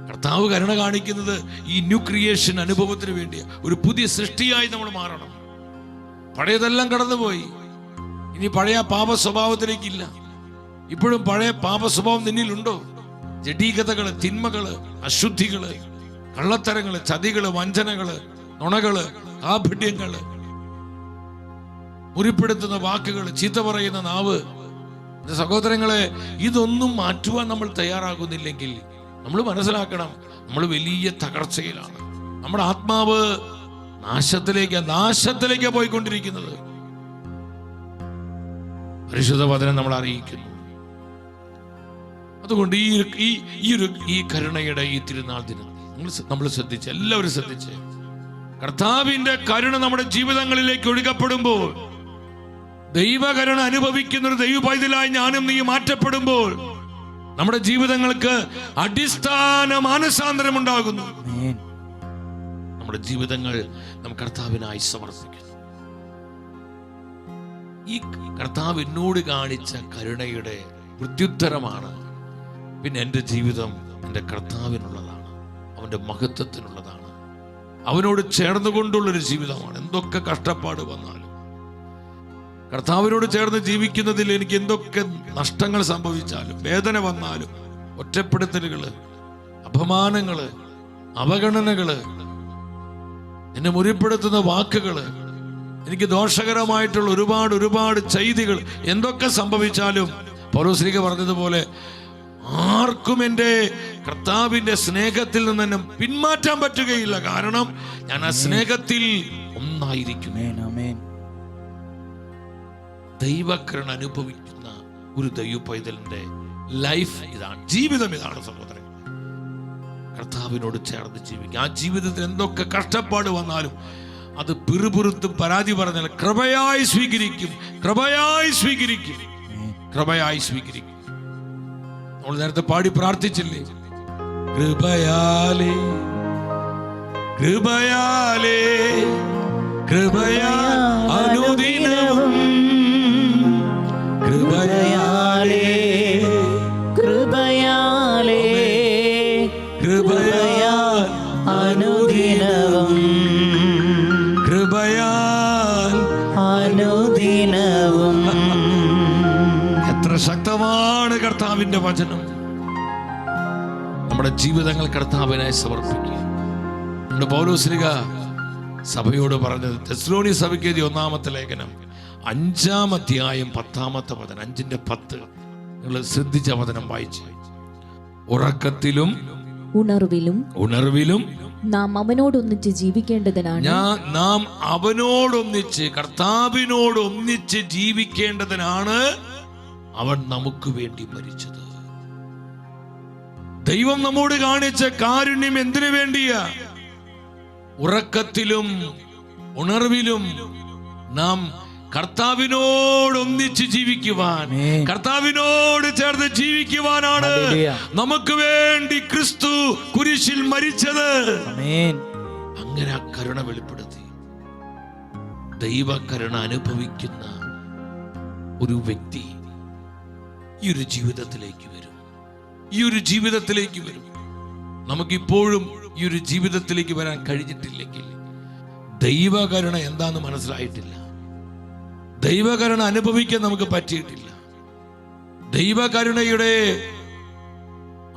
കർത്താവ് കരുണ കാണിക്കുന്നത് ഈ ന്യൂ ക്രിയേഷൻ അനുഭവത്തിന് വേണ്ടിയാ. ഒരു പുതിയ സൃഷ്ടിയായി നമ്മൾ മാറണം. പഴയതെല്ലാം കടന്നുപോയി. ഇനി പഴയ പാപ സ്വഭാവത്തിലേക്കില്ല. ഇപ്പോഴും പഴയ പാപ സ്വഭാവം നിന്നിലുണ്ടോ? ജഡീകതകള്, തിന്മകള്, അശുദ്ധികള്, കള്ളത്തരങ്ങള്, ചതികള്, വഞ്ചനകള്, നുണകള്, കാപഢ്യങ്ങള്, മുറിപ്പെടുത്തുന്ന വാക്കുകൾ, ചീത്ത പറയുന്ന നാവ്. സഹോദരങ്ങളെ, ഇതൊന്നും മാറ്റുവാൻ നമ്മൾ തയ്യാറാകുന്നില്ലെങ്കിൽ നമ്മൾ മനസ്സിലാക്കണം, നമ്മൾ വലിയ തകർച്ചയിലാണ്. നമ്മുടെ ആത്മാവ് നാശത്തിലേക്ക് പോയിക്കൊണ്ടിരിക്കുന്നത്. പരിശുദ്ധ വചനം നമ്മൾ അറിയിക്കുന്നു. അതുകൊണ്ട് ഈ കരുണയുടെ ഈ തിരുനാൾ ദിനം നമ്മൾ ശ്രദ്ധിച്ച്, എല്ലാവരും ശ്രദ്ധിച്ച്, കർത്താവിന്റെ കരുണ നമ്മുടെ ജീവിതങ്ങളിലേക്ക് ഒഴുകപ്പെടുമ്പോൾ, ദൈവകരുണ അനുഭവിക്കുന്ന ഒരു ദൈവ പൈതലായി ഞാനും നീ മാറ്റപ്പെടുമ്പോൾ, നമ്മുടെ ജീവിതങ്ങൾക്ക് അടിസ്ഥാന മാനസാന്തരം ഉണ്ടാകുന്നു. നമ്മുടെ ജീവിതങ്ങൾ നാം കർത്താവിനായി സമർപ്പിക്കുന്നു. ഈ കർത്താവ് എന്നോട് കാണിച്ച കരുണയുടെ പ്രത്യുത്തരമാണ് പിന്നെ എൻ്റെ ജീവിതം എൻ്റെ കർത്താവിനുള്ളതാണ്, അവൻ്റെ മഹത്വത്തിനുള്ളതാണ്, അവനോട് ചേർന്നുകൊണ്ടുള്ളൊരു ജീവിതമാണ്. എന്തൊക്കെ കഷ്ടപ്പാട് വന്നാലും, കർത്താവിനോട് ചേർന്ന് ജീവിക്കുന്നതിൽ എനിക്ക് എന്തൊക്കെ നഷ്ടങ്ങൾ സംഭവിച്ചാലും, വേദന വന്നാലും, ഒറ്റപ്പെടുത്തലുകള്, അപമാനങ്ങള്, അവഗണനകള്, എന്നെ മുറിപ്പെടുത്തുന്ന വാക്കുകള്, എനിക്ക് ദോഷകരമായിട്ടുള്ള ഒരുപാട് ചെയ്തികൾ എന്തൊക്കെ സംഭവിച്ചാലും, പൗലോസ്ലീഹ പറഞ്ഞതുപോലെ ആർക്കും എൻ്റെ കർത്താവിന്റെ സ്നേഹത്തിൽ നിന്ന് എന്നെ പിന്മാറ്റാൻ പറ്റുകയില്ല. കാരണം ഞാൻ ആ സ്നേഹത്തിൽ ഒന്നായിരിക്കും. ദൈവകരുണ അനുഭവിക്കുന്ന ഒരു ദൈവ പൈതലിന്റെ ലൈഫ് ഇതാണ്, ജീവിതം ഇതാണ് സഹോദരൻ. കർത്താവിനോട് ചേർന്ന് ജീവിക്കുക. ആ ജീവിതത്തിൽ എന്തൊക്കെ കഷ്ടപ്പാട് വന്നാലും അത് പിറുപിറുത്തും പരാതി പറഞ്ഞാൽ കൃപയായി സ്വീകരിക്കും, കൃപയായി സ്വീകരിക്കും, കൃപയായി സ്വീകരിക്കും. നമ്മൾ നേരത്തെ പാടി പ്രാർത്ഥിച്ചില്ലേ? കൃപയാലേ കൃപയാലേ കൃപയാ അനുദിനവും കൃപയാലേ കൃപയാലേ കൃപയാ അനുദിനവും കൃപയാൽ അനുദിനവും. എത്ര ശക്തമാണ് കർത്താവിന്റെ വചനം. നമ്മുടെ ജീവിതങ്ങൾ കർത്താവിനായി സമർപ്പിക്കുക. പൗലോസ്ലീഹ സഭയോട് പറഞ്ഞത്. തെസ്സലോനി സഭയ്ക്ക് എഴുതിയ 1-ാമത്തെ ലേഖനം 5-ാം അധ്യായം 10-ാമത്തെ വചനം, 5:10. നിങ്ങൾ ശ്രദ്ധിച്ച വചനം വായിച്ച്. ഉറക്കത്തിലും ഉണർവിലും നാം അവനോടൊന്നിച്ച് ജീവിക്കേണ്ടതിനാണ് നാം അവനോടൊന്നിച്ച്, കർത്താവിനോടൊന്നിച്ച് ജീവിക്കേണ്ടതിനാണ് അവൻ നമുക്ക് വേണ്ടി മരിച്ചത്. ദൈവം നമ്മോട് കാണിച്ച കാരുണ്യം എന്തിനു വേണ്ടിയാ? ഉറക്കത്തിലും ഉണർവിലും നാം കർത്താവിനോടൊന്നിച്ച് ജീവിക്കുവാൻ, കർത്താവിനോട് ചേർന്ന് ജീവിക്കുവാനാണ് നമുക്ക് വേണ്ടി ക്രിസ്തു കുരിശിൽ മരിച്ചത്. അങ്ങനെ ആ കരുണ വെളിപ്പെടുത്തി. ദൈവകരുണ അനുഭവിക്കുന്ന ഒരു വ്യക്തി ഈ ഒരു ജീവിതത്തിലേക്ക് വരും. ഈ ഒരു ജീവിതത്തിലേക്ക് വരും. നമുക്കിപ്പോഴും ഈ ഒരു ജീവിതത്തിലേക്ക് വരാൻ കഴിഞ്ഞിട്ടില്ലെങ്കിൽ ദൈവകരുണ എന്താന്ന് മനസ്സിലായിട്ടില്ല. ദൈവകരുണ അനുഭവിക്കാൻ നമുക്ക് പറ്റിയിട്ടില്ല. ദൈവകരുണയുടെ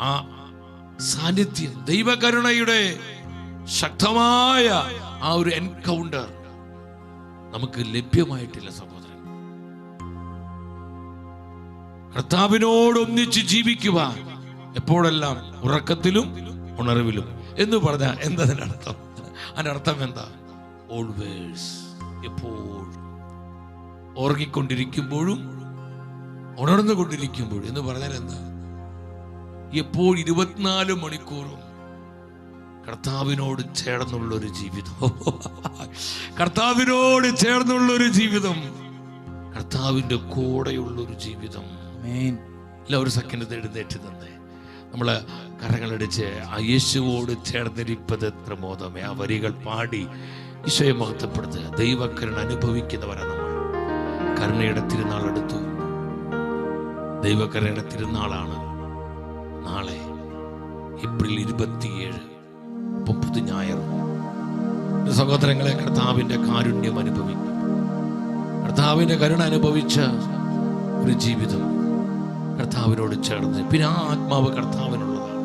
ആ സാന്നിധ്യം, ദൈവകരുണയുടെ ശക്തമായ ആ ഒരു എൻകൗണ്ടർ നമുക്ക് ലഭ്യമായിട്ടില്ല സഹോദരൻ. കർത്താവിനോടൊന്നിച്ച് ജീവിക്കുവാൻ എപ്പോഴെല്ലാം ഉറക്കത്തിലും ഉണർവിലും എന്ന് പറഞ്ഞാൽ എന്താ അതിന്റെ അർത്ഥം? അതിന്റെ അർത്ഥം എന്താ? ഓൾവേസ്, എപ്പോഴും, ഉറങ്ങിക്കൊണ്ടിരിക്കുമ്പോഴും ഉണർന്നുകൊണ്ടിരിക്കുമ്പോഴും എന്ന് പറഞ്ഞാൽ എന്താ? എപ്പോൾ 24 മണിക്കൂറും കർത്താവിനോട് ചേർന്നുള്ളൊരു ജീവിതം, കർത്താവിനോട് ചേർന്നുള്ളൊരു ജീവിതം, കർത്താവിന്റെ കൂടെയുള്ളൊരു ജീവിതം. ഒരു സെക്കൻഡ് എഴുന്നേറ്റ് തന്നെ നമ്മള് കരങ്ങളടിച്ച് ആ യേശുവോട് ചേർന്നിരിപ്പത് എത്ര മോദമേ, ആ വരികൾ പാടി ഈശോയെ മഹത്വപ്പെടുത്തുക. ദൈവകരുണ അനുഭവിക്കുന്നവരാണ് നമ്മൾ. കരുണയുടെ തിരുനാൾ എടുത്തു. ദൈവകരുണയുടെ തിരുനാളാണ് നാളെ ഏപ്രിൽ 27, പുതു ഞായർ. സഹോദരങ്ങളെ, കർത്താവിന്റെ കാരുണ്യം അനുഭവിക്കും, കർത്താവിന്റെ കരുണ അനുഭവിച്ച ഒരു ജീവിതം കർത്താവിനോട് ചേർന്ന്, പിന്നെ ആ ആത്മാവ് കർത്താവിനുള്ളതാണ്,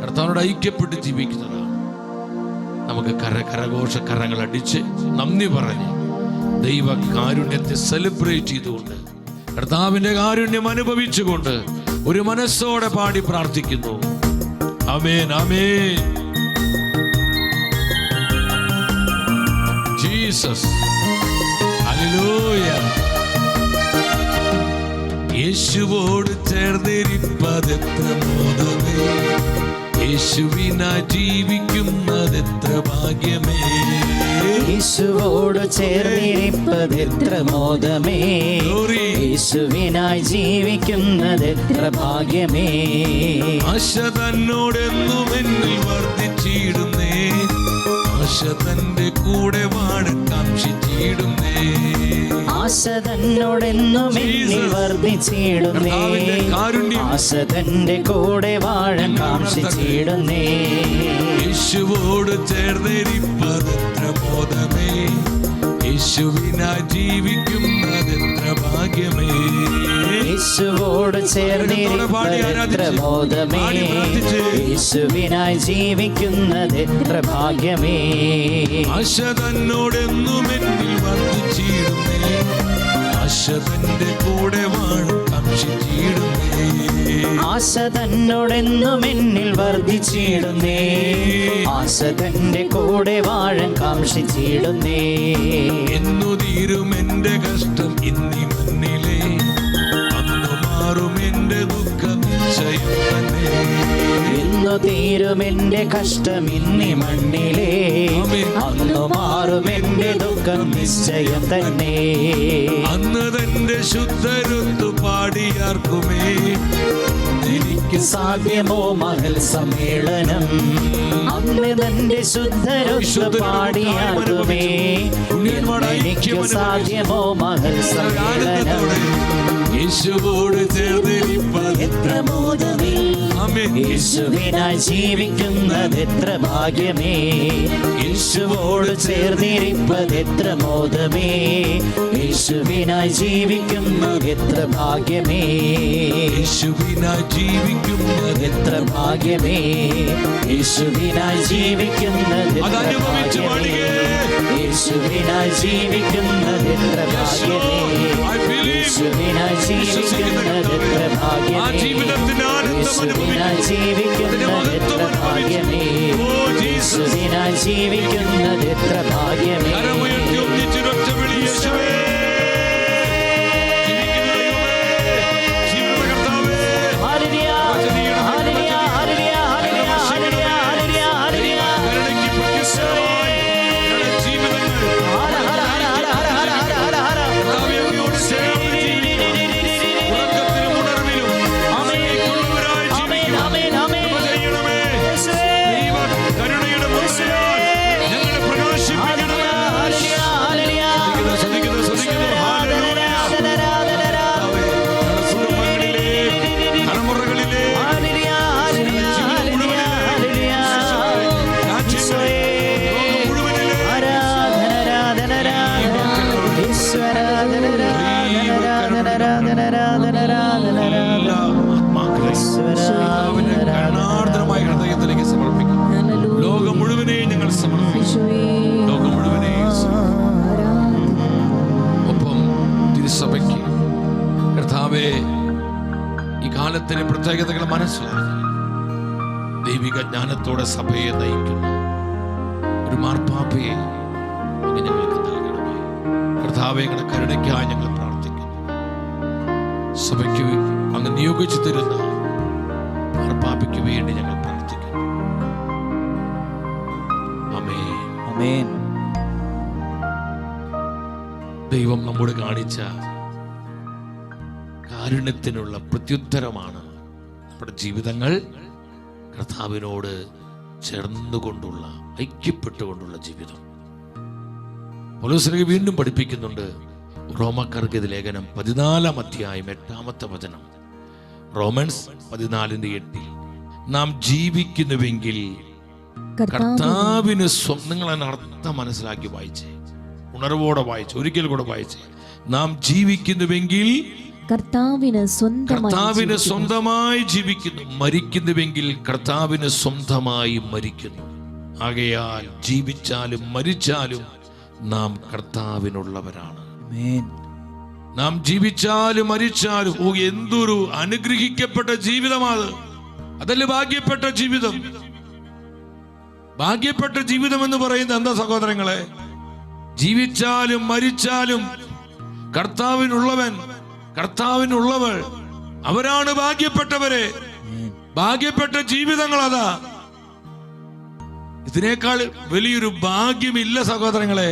കർത്താവിനോട് ഐക്യപ്പെട്ട് ജീവിക്കുന്നതാണ്. നമുക്ക് കരഘോഷ കരങ്ങൾ അടിച്ച് നന്ദി പറഞ്ഞ് ദൈവ കാരുണ്യത്തെ സെലിബ്രേറ്റ് ചെയ്തുകൊണ്ട്, കർത്താവിന്റെ കാരുണ്യം അനുഭവിച്ചുകൊണ്ട് ഒരു മനസ്സോടെ പാടി പ്രാർത്ഥിക്കുന്നു. ആമേൻ, ആമേൻ. Jesus, hallelujah. യേശുവോട് ചേർന്നിരിപ്പതെത്ര മോദമേ, യേശുവിനായി ജീവിക്കുന്നതെത്ര ഭാഗ്യമേ. യേശുവോട് ചേർന്നിരിപ്പതെത്ര മോദമേ, യേശുവിനായി ജീവിക്കുന്നതെത്ര ഭാഗ്യമേ. ആശ തന്നോടെന്നും എന്നിൽ വർദ്ധിച്ചിടുന്നേ, ആശ തന്റെ കൂടെ വാഴാൻ കാംക്ഷിച്ചിടുന്നേ. ആശ തന്നോടെന്നും എന്നിൽ വർദ്ധിച്ചിടുന്നേ, ആശ തന്റെ കൂടെ വാഴാൻ കാംക്ഷിച്ചിടുന്നേ. യേശുവോട് ചേർന്നിരിപ്പതെത്ര മോദമേ, യേശുവിനായി ജീവിക്കുന്നതെത്ര ഭാഗ്യമേ. യേശുവോട് ചേർന്നിരിപ്പതെത്ര മോദമേ, യേശുവിനായി ജീവിക്കുന്നതെത്ര ഭാഗ്യമേ. ആശ തന്നോടെന്നും എന്നിൽ വർദ്ധിച്ചിടുന്നേ, ആശ തന്റെ കൂടെ വാഴും കാംക്ഷിച്ചിടുന്നേ. ആശ തന്നോടെന്നും എന്നിൽ വർദ്ധിച്ചിടുന്നേ, ആശ തന്റെ കൂടെ വാഴാൻ കാംക്ഷിച്ചിടുന്നേ. എന്നു തീരും എന്റെ കഷ്ടം ഇന്നീ മണ്ണിലെ, അന്നു മാറും എന്റെ ദുഃഖം നിശ്ചയം തന്നെ. എന്നു തീരും എന്റെ കഷ്ടം ഇന്നീ മണ്ണിലെ, അന്നു മാറും എന്റെ ദുഃഖം നിശ്ചയം തന്നെ. അന്ന് തന്റെ ശുദ്ധരുത്തു പാടിയാർക്കുമേ, എനിക്ക് സാധ്യമോ മഹൽ സമ്മേളനം. അന്ന് തന്റെ ശുദ്ധരുത്തു പാടിയാർക്കുമേ, എനിക്ക് സാധ്യമോ മഹൽ സമ്മേളനം. യേശുവോട് ചേർന്നിരിപ്പതെത്ര മോദമേ, മുഴുവനെ യേശുവിനായി ജീവിക്കുന്നത് എത്ര ഭാഗ്യമേ, യേശുവോട് ചേർന്നിരിപ്പത് എത്ര മോദമേ, യേശുവിനായി ജീവിക്കുന്നത് എത്ര ഭാഗ്യമേ, യേശുവിനായി ജീവിക്കുന്നത് എത്ര ഭാഗ്യമേ, യേശുവിനായി ജീവിക്കുന്നത് എത്ര അതനുഭവിച്ച് ഭാഗ്യമേ, പാടുകേ. യേശുവിനായി ജീവിക്കുന്നത് എത്ര ഭാഗ്യമേ, യേശുവിനായി ജീവിക്കുന്നത് എത്ര ആ ഭാഗ്യമേ, ജീവിതത്തിന് ആനന്ദം യേശുവിനായി ജീവിക്കുന്നത് എത്ര ഭാഗ്യമേ, യേശുവിനായി ജീവിക്കുന്നത് എത്ര ഭാഗ്യമേ. കരമുയർത്തി ഒന്നിച്ചൊരൊറ്റ വിളി, യേശുവേ. ജീവിക്കുന്ന ദൈവമേ, ജീവിത കർത്താവേ. Hallelujah, hallelujah, hallelujah, hallelujah, hallelujah, hallelujah. കരുണയ്ക്ക് പ്രത്യുത്തരമായി ഞങ്ങളുടെ ജീവിതങ്ങൾ ഹര, ഹര, ഹര, ഹര, ഹര, ഹര, ഹര, ഹര. കർത്താവേ, അങ്ങയോട് ചേർന്ന് ജീവിക്കുവാൻ ഉറക്കത്തിലും ഉണർവിലും അങ്ങേക്കുള്ളവരായി ആമേൻ, ആമേൻ, ആമേൻ. കൃപ ചെയ്യണമേ. ദൈവ കരുണയുടെ മുദ്രയാൽ ഞങ്ങളെ പ്രകാശിപ്പിക്കണമേ. Hallelujah, hallelujah. ശ്രദ്ധിക്കുന്നു, ശ്രദ്ധിക്കുന്നു. ഹല്ലേലൂയ. കർത്താവേ, ഞങ്ങളുടെ കുടുംബങ്ങളിലെ, തലമുറകളിലെ, ഹല്ലേലൂയ, ഹല്ലേലൂയ, ഹല്ലേലൂയ, ഹല്ലേലൂയ. രാജ്യങ്ങളിലെ, ലോകം മുഴുവനിലെ ആരാധന, ആരാധന, ആരാധന. ഈശ്വരാധന, ആരാധന, ആരാധന, ആരാധന, ആരാധന, എല്ലാ ആത്മാക്കളെയും കർത്താവിന്റെ കരുണാർദ്രമായ ഹൃദയത്തിലേക്ക് സമർപ്പിക്കുന്നു. ഹല്ലേലൂയ. ലോകം മുഴുവനെയും ഞങ്ങൾ സമർപ്പിക്കുന്നു. യേശുവേ, ലോകം മുഴുവനെയും ഒപ്പം തിരുസഭയ്ക്ക് കർത്താവേ, ഈ കാലത്തിന്റെ പ്രത്യേകതകൾ മനസ്സിലാക്കി ദൈവിക ജ്ഞാനത്തോടെ സഭയെ നയിക്കുന്ന ഒരു മാർപ്പാപ്പയെ അങ്ങ് ഞങ്ങൾക്ക് നൽകണമേ. കർത്താവേ, ഞങ്ങളുടെ കരുണയ്ക്കായി ഞങ്ങൾ പ്രാർത്ഥിക്കുന്നു. സഭയ്ക്ക് അങ്ങ് നിയോഗിച്ചു തരുന്ന മാർപ്പാപ്പയ്ക്ക് വേണ്ടി ഞങ്ങൾ പ്രാർത്ഥിക്കുന്നു. ആമേൻ. ആമേൻ. ദൈവം നമ്മോട് കാണിച്ച കാരുണ്യത്തിനുള്ള പ്രത്യുത്തരമാണ് നമ്മുടെ ജീവിതങ്ങൾ കർത്താവിനോട് ചേർന്നുകൊണ്ടുള്ള, ഐക്യപ്പെട്ടുകൊണ്ടുള്ള ജീവിതം. പൗലോസ് വീണ്ടും പഠിപ്പിക്കുന്നുണ്ട്. റോമക്കാർക്ക് ഇത് ലേഖനം 14-ാം അധ്യായം 8-ാമത്തെ വചനം. റോമൻസ് 14:8 നാം ജീവിക്കുന്നുവെങ്കിൽ കർത്താവിന് നിങ്ങൾ അർത്ഥം മനസ്സിലാക്കി വായിച്ചേ, ഉണർവോടെ വായിച്ചു, ഒരിക്കൽ കൂടെ വായിച്ചേ. നാം ജീവിക്കുന്നുവെങ്കിൽ കർത്താവിന് സ്വന്തമായി ജീവിക്കുന്നു, മരിക്കുന്നുവെങ്കിൽ കർത്താവിന് സ്വന്തമായി മരിക്കുന്നു. ആകയാൽ ജീവിച്ചാലും മരിച്ചാലും നാം കർത്താവിനുള്ളവരാണ്. ആമേൻ. നാം ജീവിച്ചാലും മരിച്ചാലും, ഓ എന്തൊരു അനുഗ്രഹിക്കപ്പെട്ട ജീവിതമാണ്. അതല്ലേ ഭാഗ്യപ്പെട്ട ജീവിതം. ഭാഗ്യപ്പെട്ട ജീവിതം എന്ന് പറയുന്നത് എന്താ സഹോദരങ്ങളെ? ജീവിച്ചാലും മരിച്ചാലും കർത്താവിനുള്ളവൻ, കർത്താവിനുള്ളവൾ, അവരാണ് ഭാഗ്യപ്പെട്ടവരെ. ഭാഗ്യപ്പെട്ട ജീവിതങ്ങൾ അതാ. ഇതിനേക്കാൾ വലിയൊരു ഭാഗ്യമില്ല സഹോദരങ്ങളെ.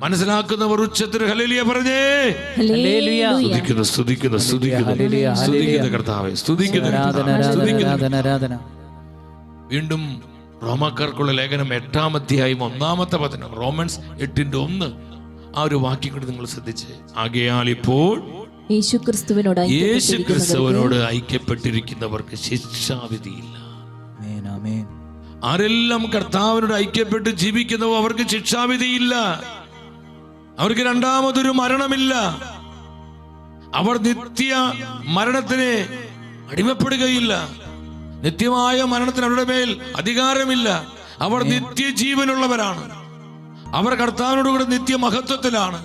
മനസ്സിലാക്കുന്നവർ ഉച്ചത്തിൽ ഹല്ലേലൂയ പറഞ്ഞേ. ഹല്ലേലൂയ. സ്തുതിക്കുന്നു, സ്തുതിക്കുന്നു, സ്തുതിക്കുന്നു, ഹല്ലേലൂയ, ഹല്ലേലൂയ. സ്തുതിക്കുന്ന കർത്താവേ, സ്തുതിക്കുന്ന ആരാധന, കർത്താവേ, സ്തുതിക്കുന്ന ആരാധന, ആരാധന. വീണ്ടും റോമാക്കാർക്കുള്ള ലേഖനം 8-ാം അധ്യായം 1-ാമത്തെ വചനം. റോമൻസ് 8:1 ആ ഒരു വാക്യം കൂടി നിങ്ങൾ ശ്രദ്ധിച്ച്. ആകയാൽ ഇപ്പോൾ യേശുക്രിസ്തുവിനോട് ഐക്യപ്പെട്ടിരിക്കുന്നവർക്ക് ശിക്ഷാവിധിയില്ല. ആമേൻ, ആമേൻ. ആരെല്ലാം കർത്താവിനോട് ഐക്യപ്പെട്ട് ജീവിക്കുന്നവോ അവർക്ക് ശിക്ഷാവിധിയില്ല. അവർക്ക് രണ്ടാമതൊരു മരണമില്ല. അവർ നിത്യ മരണത്തിന് അടിമപ്പെടുകയില്ല. നിത്യമായ മരണത്തിന് അവരുടെ മേൽ അധികാരമില്ല. അവർ നിത്യജീവനുള്ളവരാണ്. അവർ കർത്താവിനോടുകൂടെ നിത്യമഹത്വത്തിലാണ്.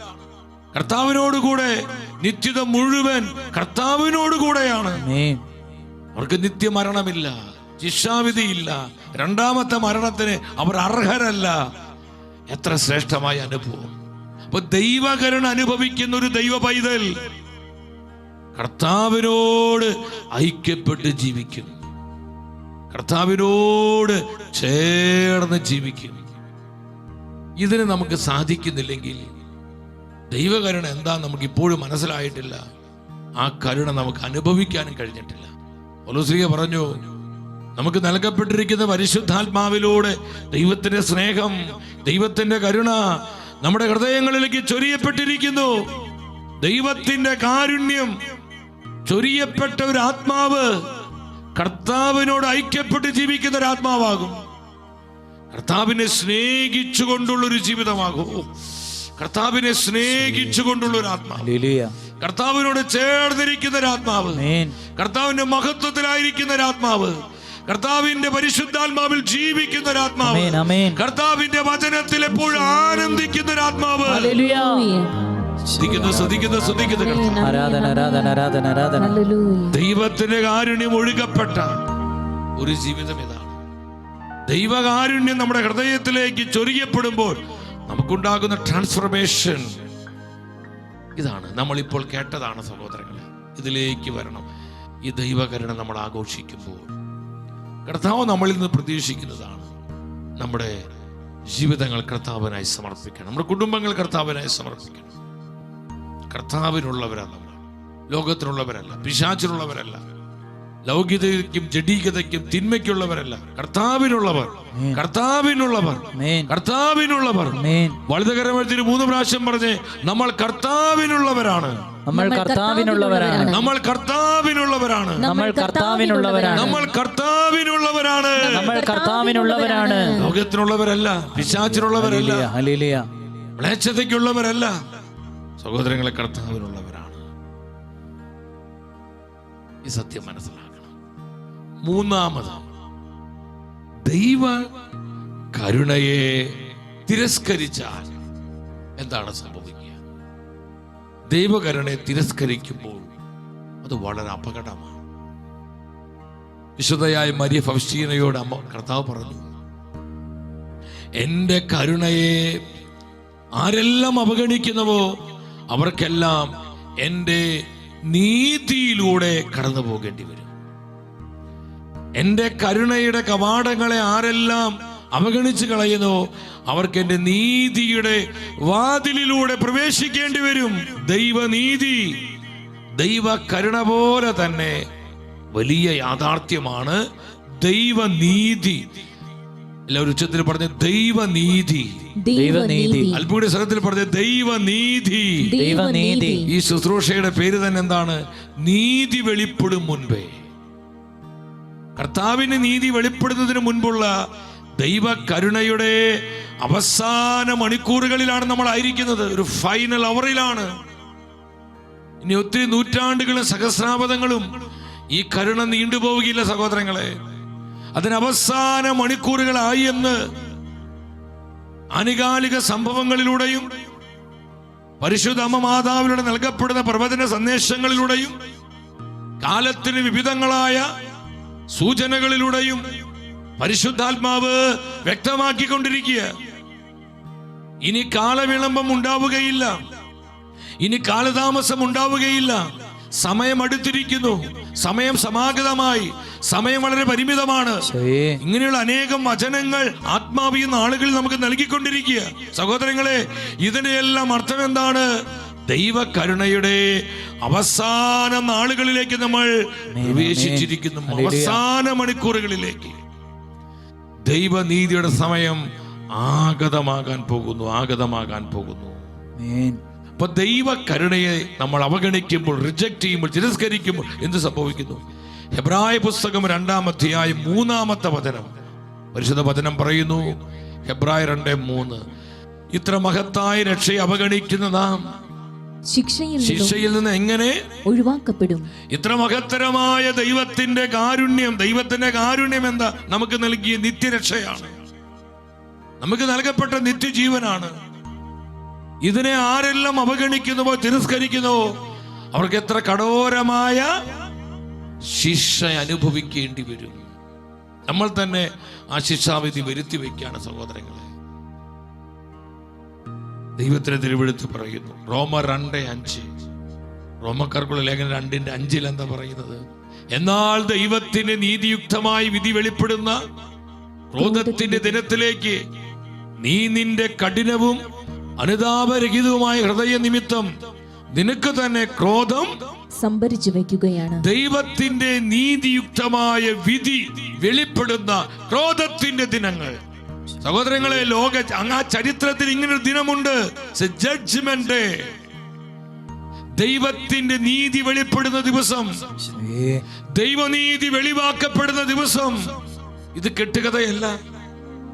കർത്താവിനോടുകൂടെ നിത്യത മുഴുവൻ കർത്താവിനോടുകൂടെയാണ്. ആമേൻ. അവർക്ക് നിത്യമരണമില്ല, ശിക്ഷാവിധിയില്ല, രണ്ടാമത്തെ മരണത്തിന് അവർ അർഹരല്ല. എത്ര ശ്രേഷ്ഠമായ അനുഭവം! അപ്പൊ ദൈവകരുണ അനുഭവിക്കുന്ന ഒരു ദൈവ പൈതൽ കർത്താവിനോട് ഐക്യപ്പെട്ട് ജീവിക്കും, കർത്താവിനോട് ചേർന്ന് ജീവിക്കും. ഇതിന് നമുക്ക് സാധിക്കുന്നില്ലെങ്കിൽ ദൈവകരുണ എന്താ നമുക്ക് ഇപ്പോഴും മനസ്സിലായിട്ടില്ല. ആ കരുണ നമുക്ക് അനുഭവിക്കാനും കഴിഞ്ഞിട്ടില്ല. പൗലോസ് പറഞ്ഞു, നമുക്ക് നൽകപ്പെട്ടിരിക്കുന്ന പരിശുദ്ധാത്മാവിലൂടെ ദൈവത്തിന്റെ സ്നേഹം, ദൈവത്തിന്റെ കരുണ നമ്മുടെ ഹൃദയങ്ങളിലേക്ക് ചൊരിയപ്പെട്ടിരിക്കുന്നു. ദൈവത്തിന്റെ കാരുണ്യം ചൊരിയപ്പെട്ട ഒരു ആത്മാവ് കർത്താവിനോട് ഐക്യപ്പെട്ട് ജീവിക്കുന്ന ഒരു ആത്മാവാകും. കർത്താവിനെ സ്നേഹിച്ചുകൊണ്ടുള്ള ഒരു ജീവിതമാകും. കർത്താവിനെ സ്നേഹിച്ചുകൊണ്ടുള്ള ഒരു ആത്മാവ്, ഹല്ലേലൂയ. കർത്താവിനോട് ചേർന്നിരിക്കുന്ന ഒരു ആത്മാവ്, ആമേൻ. കർത്താവിന്റെ മഹത്വത്തിലായിരിക്കുന്ന ഒരു ആത്മാവ്, കർത്താവിന്റെ പരിശുദ്ധാത്മാവിൽ ജീവിക്കുന്ന ഒരു ആത്മാവ്, ആമേൻ, ആമേൻ. കർത്താവിന്റെ വചനത്തിൽ എപ്പോഴും ആനന്ദിക്കുന്ന ഒരു ആത്മാവ്. ഹല്ലേലൂയ. ശ്രദ്ധിക്കുന്നു. ആരാധന, ആരാധന, ആരാധന, ആരാധന. ദൈവത്തിന്റെ കാരുണ്യം ഒഴുകപ്പെട്ട ഒരു ജീവിതം ഇതാണ്. ദൈവകാരുണ്യം നമ്മുടെ ഹൃദയത്തിലേക്ക് ചൊരിയപ്പെടുമ്പോൾ നമുക്കുണ്ടാകുന്ന ട്രാൻസ്ഫർമേഷൻ ഇതാണ്. നമ്മളിപ്പോൾ കേട്ടതാണ് സഹോദരങ്ങളെ. ഇതിലേക്ക് വരണം. ഈ ദൈവകരുണ നമ്മൾ ആഘോഷിക്കുമ്പോൾ കർത്താവ് നമ്മളിൽ നിന്ന് പ്രതീക്ഷിക്കുന്നതാണ് നമ്മുടെ ജീവിതങ്ങൾ കർത്താവിനായി സമർപ്പിക്കണം, നമ്മുടെ കുടുംബങ്ങൾ കർത്താവിനായി സമർപ്പിക്കണം. കർത്താവിനുള്ളവരാണ് നമ്മൾ, ലോകത്തിനുള്ളവരല്ല, പിശാചിനുള്ളവരല്ല, ലൗകികതയ്ക്കും ജഡീകതയ്ക്കും തിന്മയ്ക്കുള്ളവരല്ല. കർത്താവിനുള്ളവർ, കർത്താവിനുള്ളവർ, കർത്താവിനുള്ളവർ. വലുതകരമത്തിന് 3 പ്രാവശ്യം പറഞ്ഞേ, നമ്മൾ കർത്താവിനുള്ളവരാണ്, നമ്മൾ കർത്താവിനുള്ളവരാണ്, നമ്മൾ കർത്താവിനുള്ളവരാണ്, നമ്മൾ കർത്താവിനുള്ളവരാണ്, നമ്മൾ കർത്താവിനുള്ളവരാണ്, നമ്മൾ കർത്താവിനുള്ളവരാണ്. ലോകത്തിനുള്ളവരല്ല, പിശാചിനുള്ളവരല്ല, ഹല്ലേലൂയ, മ്ലേച്ഛതയ്ക്കുള്ളവരല്ല. സഹോദരങ്ങളെ, കർത്താവിനുള്ളവരാണ്. ഈ സത്യം മനസ്സിലാക്കണം. മൂന്നാമത്, ദൈവ കരുണയെ തിരസ്കരിച്ചാൽ എന്താണ് സംഭവിക്കുക? ദൈവകരുണയെ തിരസ്കരിക്കുമ്പോൾ അത് വളരെ അപകടമാണ്. വിശുദ്ധയായ മരിയ ഫൗസ്റ്റീനയോട് അമ്മ കർത്താവ് പറഞ്ഞു, എന്റെ കരുണയെ ആരെല്ലാം അവഗണിക്കുന്നുവോ അവർക്കെല്ലാം എൻ്റെ നീതിയിലൂടെ കടന്നു പോകേണ്ടി വരും. എൻ്റെ കരുണയുടെ കവാടങ്ങളെ ആരെല്ലാം അവഗണിച്ച് കളയുന്നു അവർക്ക് എൻ്റെ നീതിയുടെ വാതിലിലൂടെ പ്രവേശിക്കേണ്ടി വരും. ദൈവനീതി, ദൈവ കരുണ പോലെ തന്നെ വലിയ യാഥാർത്ഥ്യമാണ് ദൈവനീതി. എല്ലാവരും ഉച്ചത്തിൽ പറഞ്ഞ ദൈവനീതി, ദൈവനീതി. അല്പൂടി സ്ഥലത്തിൽ പറഞ്ഞ ദൈവനീതി. ദൈവനീതി. ഈ ശുശ്രൂഷയുടെ പേര് തന്നെ എന്താണ്? നീതി വെളിപ്പെടും മുൻപേ. കർത്താവിന് നീതി വെളിപ്പെടുന്നതിന് മുൻപുള്ള ദൈവ കരുണയുടെ അവസാന മണിക്കൂറുകളിലാണ് നമ്മൾ ആയിരിക്കുന്നത്. ഒരു ഫൈനൽ അവറിലാണ്. ഇനി ഒത്തിരി നൂറ്റാണ്ടുകളും സഹസ്രാബ്ദങ്ങളും ഈ കരുണ നീണ്ടുപോവുകയില്ല സഹോദരങ്ങളെ. അതിന് അവസാന മണിക്കൂറുകളായി എന്ന് ആനുകാലിക സംഭവങ്ങളിലൂടെയും പരിശുദ്ധ അമ്മ മാതാവിലൂടെ നൽകപ്പെടുന്ന പ്രവചന സന്ദേശങ്ങളിലൂടെയും കാലത്തിന് വിവിധങ്ങളായ സൂചനകളിലൂടെയും പരിശുദ്ധാത്മാവ് വ്യക്തമാക്കിക്കൊണ്ടിരിക്കുക. ഇനി കാലവിളംബം ഉണ്ടാവുകയില്ല, ഇനി കാലതാമസം ഉണ്ടാവുകയില്ല. സമയം അടുത്തിരിക്കുന്നു, സമയം സമാഗതമായി, സമയം വളരെ പരിമിതമാണ്. ഇങ്ങനെയുള്ള അനേകം വചനങ്ങൾ ആത്മാവീയ നാളുകളിൽ നമുക്ക് നൽകിക്കൊണ്ടിരിക്കുക. സഹോദരങ്ങളെ, ഇതിന്റെ എല്ലാം അർത്ഥം എന്താണ്? ദൈവ കരുണയുടെ അവസാന നാളുകളിലേക്ക് നമ്മൾ പ്രവേശിച്ചിരിക്കുന്നു. അവസാന മണിക്കൂറുകളിലേക്ക് ദൈവനീതിയുടെ സമയം ആഗതമാകാൻ പോകുന്നു. അപ്പൊ ദൈവ കരുണയെ നമ്മൾ അവഗണിക്കുമ്പോൾ, റിജക്ട് ചെയ്യുമ്പോൾ, തിരസ്കരിക്കുമ്പോൾ എന്ത് സംഭവിക്കുന്നു? ഹെബ്രായ പുസ്തകം 2-ാം അധ്യായം 3-ാമത്തെ വചനം, പരിശുദ്ധ വചനം പറയുന്നു, ഹെബ്രായ 2:3, ഇത്ര മഹത്തായ രക്ഷയെ അവഗണിക്കുന്ന നാം ശിക്ഷയിൽ നിന്ന് എങ്ങനെ ഒഴിവാക്കപ്പെടും? ഇത്ര മഹത്തരമായ ദൈവത്തിന്റെ കാരുണ്യം എന്താ? നമുക്ക് നൽകിയ നിത്യരക്ഷയാണ്, നമുക്ക് നൽകപ്പെട്ട നിത്യജീവനാണ്. ഇതിനെ ആരെല്ലാം അവഗണിക്കുന്നുവോ, തിരസ്കരിക്കുന്നുവോ അവർക്ക് എത്ര കഠോരമായ ശിക്ഷ അനുഭവിക്കേണ്ടി വരും. നമ്മൾ തന്നെ ആ ശിക്ഷാവിധി വരുത്തി വയ്ക്കുകയാണ് സഹോദരങ്ങളെ. ദൈവത്തിന് തിരുവെഴുത്ത് പറയുന്നു, റോമർ 2:5, റോമക്കാർക്കുള്ള ലേഖനം 2:5 എന്താ പറയുന്നത്? എന്നാൽ ദൈവത്തിന്റെ നീതിയുക്തമായി വിധി വെളിപ്പെടുന്ന ക്രോധത്തിന്റെ ദിനത്തിലേക്ക് നീ നിന്റെ കഠിനവും അനുതാപരഹിതവുമായ ഹൃദയ നിമിത്തം നിനക്ക് തന്നെ ക്രോധം സംഭരിച്ചു വയ്ക്കുകയാണ്. ദൈവത്തിന്റെ നീതിയുക്തമായ വിധി വെളിപ്പെടുന്ന ക്രോധത്തിന്റെ ദിനങ്ങൾ. സഹോദരങ്ങളെ, ആ ചരിത്രത്തിൽ ഇങ്ങനൊരു ദിനമുണ്ട്, ജഡ്ജ്മെന്റ് ഡേ. ദൈവത്തിന്റെ നീതി വെളിപ്പെടുന്ന ദിവസം, ദൈവനീതി വെളിവാക്കപ്പെടുന്ന ദിവസം. ഇത് കെട്ടുകഥയല്ല,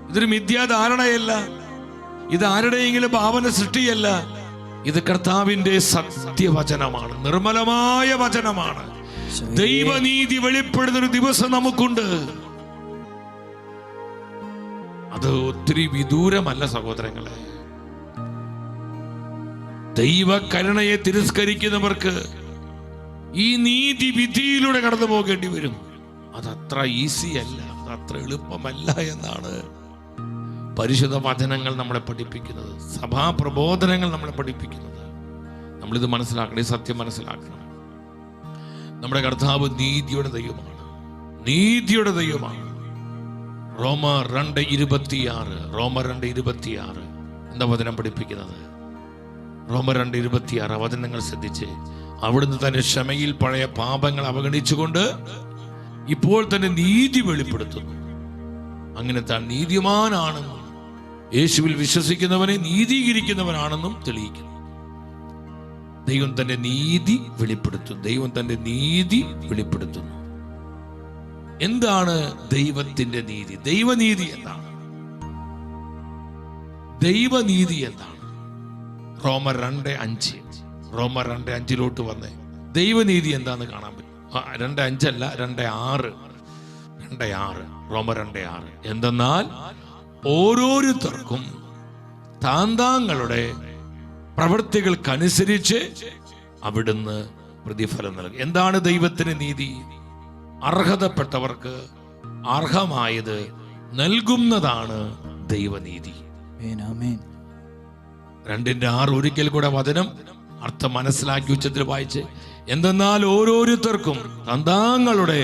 ഇതൊരു മിഥ്യാധാരണയല്ല, ഇത് ആരുടെയെങ്കിലും ഭാവന സൃഷ്ടിയല്ല. ഇത് കർത്താവിന്റെ സത്യവചനമാണ്, നിർമ്മലമായ വചനമാണ്. ദൈവനീതി വെളിപ്പെടുന്ന ഒരു ദിവസം നമുക്കുണ്ട്. അത് ഒത്തിരി വിദൂരമല്ല സഹോദരങ്ങളെ. ദൈവകരുണയെ തിരസ്കരിക്കുന്നവർക്ക് ഈ നീതി വിധിയിലൂടെ കടന്നു പോകേണ്ടി വരും. അതത്ര ഈസി അല്ല, അതത്ര എളുപ്പമല്ല എന്നാണ് പരിശുദ്ധ വചനങ്ങൾ നമ്മളെ പഠിപ്പിക്കുന്നത്, സഭാ പ്രബോധനങ്ങൾ നമ്മളെ പഠിപ്പിക്കുന്നത്. നമ്മളിത് മനസ്സിലാക്കണം, ഈ സത്യം മനസ്സിലാക്കണം. നമ്മുടെ കർത്താവ് നീതിയുടെ ദൈവമാണ്, നീതിയുടെ ദൈവമാണ്. റോമർ 2:26, റോമർ 2:26 എന്താ വചനം പഠിപ്പിക്കുന്നത്? റോമർ 2:26 വചനങ്ങൾ ശ്രദ്ധിച്ച്, അവിടുന്ന് തന്നെ ക്ഷമയിൽ പഴയ പാപങ്ങൾ അവഗണിച്ചുകൊണ്ട് ഇപ്പോൾ തന്നെ നീതി വെളിപ്പെടുത്തുന്നു. അങ്ങനെ താൻ നീതിമാനാണെന്നും യേശുവിൽ വിശ്വസിക്കുന്നവനെ നീതീകരിക്കുന്നവനാണെന്നും തെളിയിക്കുന്നു. ദൈവം തന്റെ നീതി വെളിപ്പെടുത്തുന്നു, ദൈവം തന്റെ നീതി വെളിപ്പെടുത്തുന്നു. എന്താണ് ദൈവത്തിന്റെ നീതി? ദൈവനീതി എന്താണ്? ദൈവനീതി എന്താണ്? റോമർ 2:5, റോമർ 2:5 വന്നേ. ദൈവനീതി എന്താന്ന് കാണാൻ പറ്റും. 2:5 അല്ല, 2:6, റോമർ 2:6. എന്തെന്നാൽ ഓരോരുത്തർക്കും താന്താങ്ങളുടെ പ്രവൃത്തികൾക്കനുസരിച്ച് അവിടുന്ന് പ്രതിഫലം നൽകും. എന്താണ് ദൈവത്തിന് നീതി? അർഹതപ്പെട്ടവർക്ക് അർഹമായത് നൽകുന്നതാണ് ദൈവനീതി. 2:6 ഒരിക്കൽ കൂടെ വചനം അർത്ഥം മനസ്സിലാക്കി ഉച്ചത്തിൽ വായിച്ച്. എന്തെന്നാൽ ഓരോരുത്തർക്കും തങ്ങളുടെ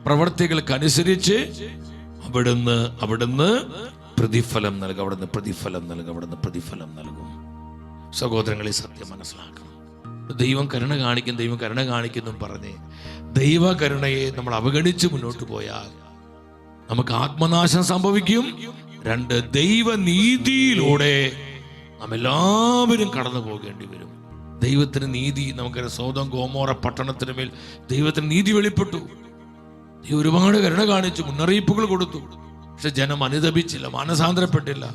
പ്രവൃത്തികൾക്കനുസരിച്ച് അവിടുന്ന് പ്രതിഫലം നൽകും, അവിടുന്ന് പ്രതിഫലം നൽകും, അവിടുന്ന് പ്രതിഫലം നൽകും. സഹോദരങ്ങളെ, സത്യം മനസ്സിലാക്കണം. ദൈവം കരുണ കാണിക്കും, ദൈവം കരുണ കാണിക്കുന്നു പറഞ്ഞ് ദൈവകരുണയെ നമ്മൾ അവഗണിച്ച് മുന്നോട്ട് പോയാൽ നമുക്ക് ആത്മനാശം സംഭവിക്കും. 2, ദൈവനീതിയിലൂടെ നാം എല്ലാവരും കടന്നു പോകേണ്ടി വരും. ദൈവത്തിന് നീതി, നമുക്കറിയാം സോദോം ഗോമോറ പട്ടണത്തിന് മേൽ ദൈവത്തിന് നീതി വെളിപ്പെട്ടു. ദൈവം ഒരുപാട് കരുണ കാണിച്ചു, മുന്നറിയിപ്പുകൾ കൊടുത്തു. പക്ഷെ ജനം അനുതപിച്ചില്ല, മാനസാന്തരപ്പെട്ടില്ല.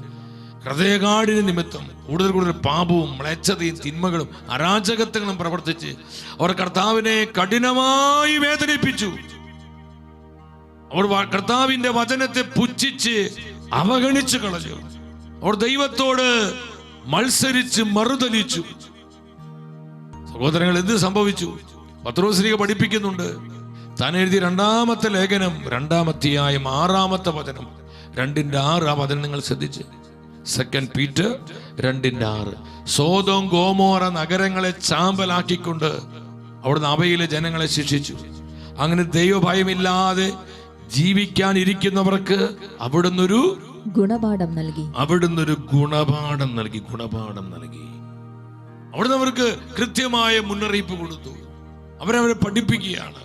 ഹൃദയകാഠിന്യ നിമിത്തം കൂടുതൽ പാപവും മ്ലേച്ഛതയും തിന്മകളും അരാജകത്വങ്ങളും പ്രവർത്തിച്ച് അവർ കർത്താവിനെ കഠിനമായി വേദനിപ്പിച്ചു. അവർ കർത്താവിന്റെ വചനത്തെ പുച്ഛിച്ച് അവഗണിച്ചു കളഞ്ഞു. അവർ ദൈവത്തോട് മത്സരിച്ച് മറുതലിച്ചു. സഹോദരങ്ങൾ, എന്ത് സംഭവിച്ചു? പത്രോസ്ലീഹ പഠിപ്പിക്കുന്നുണ്ട്. താൻ എഴുതിയ 2-ാമത്തെ ലേഖനം 2-ാം അധ്യായം 6-ാമത്തെ വചനം 2:6. ആ വചനം നിങ്ങൾ ശ്രദ്ധിച്ച്. 2 പീറ്റർ 2:6. സോദോം ഗോമോറ നഗരങ്ങളെ ചാമ്പലാക്കിക്കൊണ്ട് അവിടുന്ന് അവയിലെ ജനങ്ങളെ ശിക്ഷിച്ചു. അങ്ങനെ ദൈവഭയമില്ലാതെ ജീവിക്കാനിരിക്കുന്നവർക്ക് അവിടുന്നൊരു ഗുണപാഠം നൽകി. അവിടുന്ന് ഗുണപാഠം നൽകി. അവിടുന്ന് അവർക്ക് കൃത്യമായ മുന്നറിയിപ്പ് കൊടുത്തു. അവരവരെ പഠിപ്പിക്കുകയാണ്.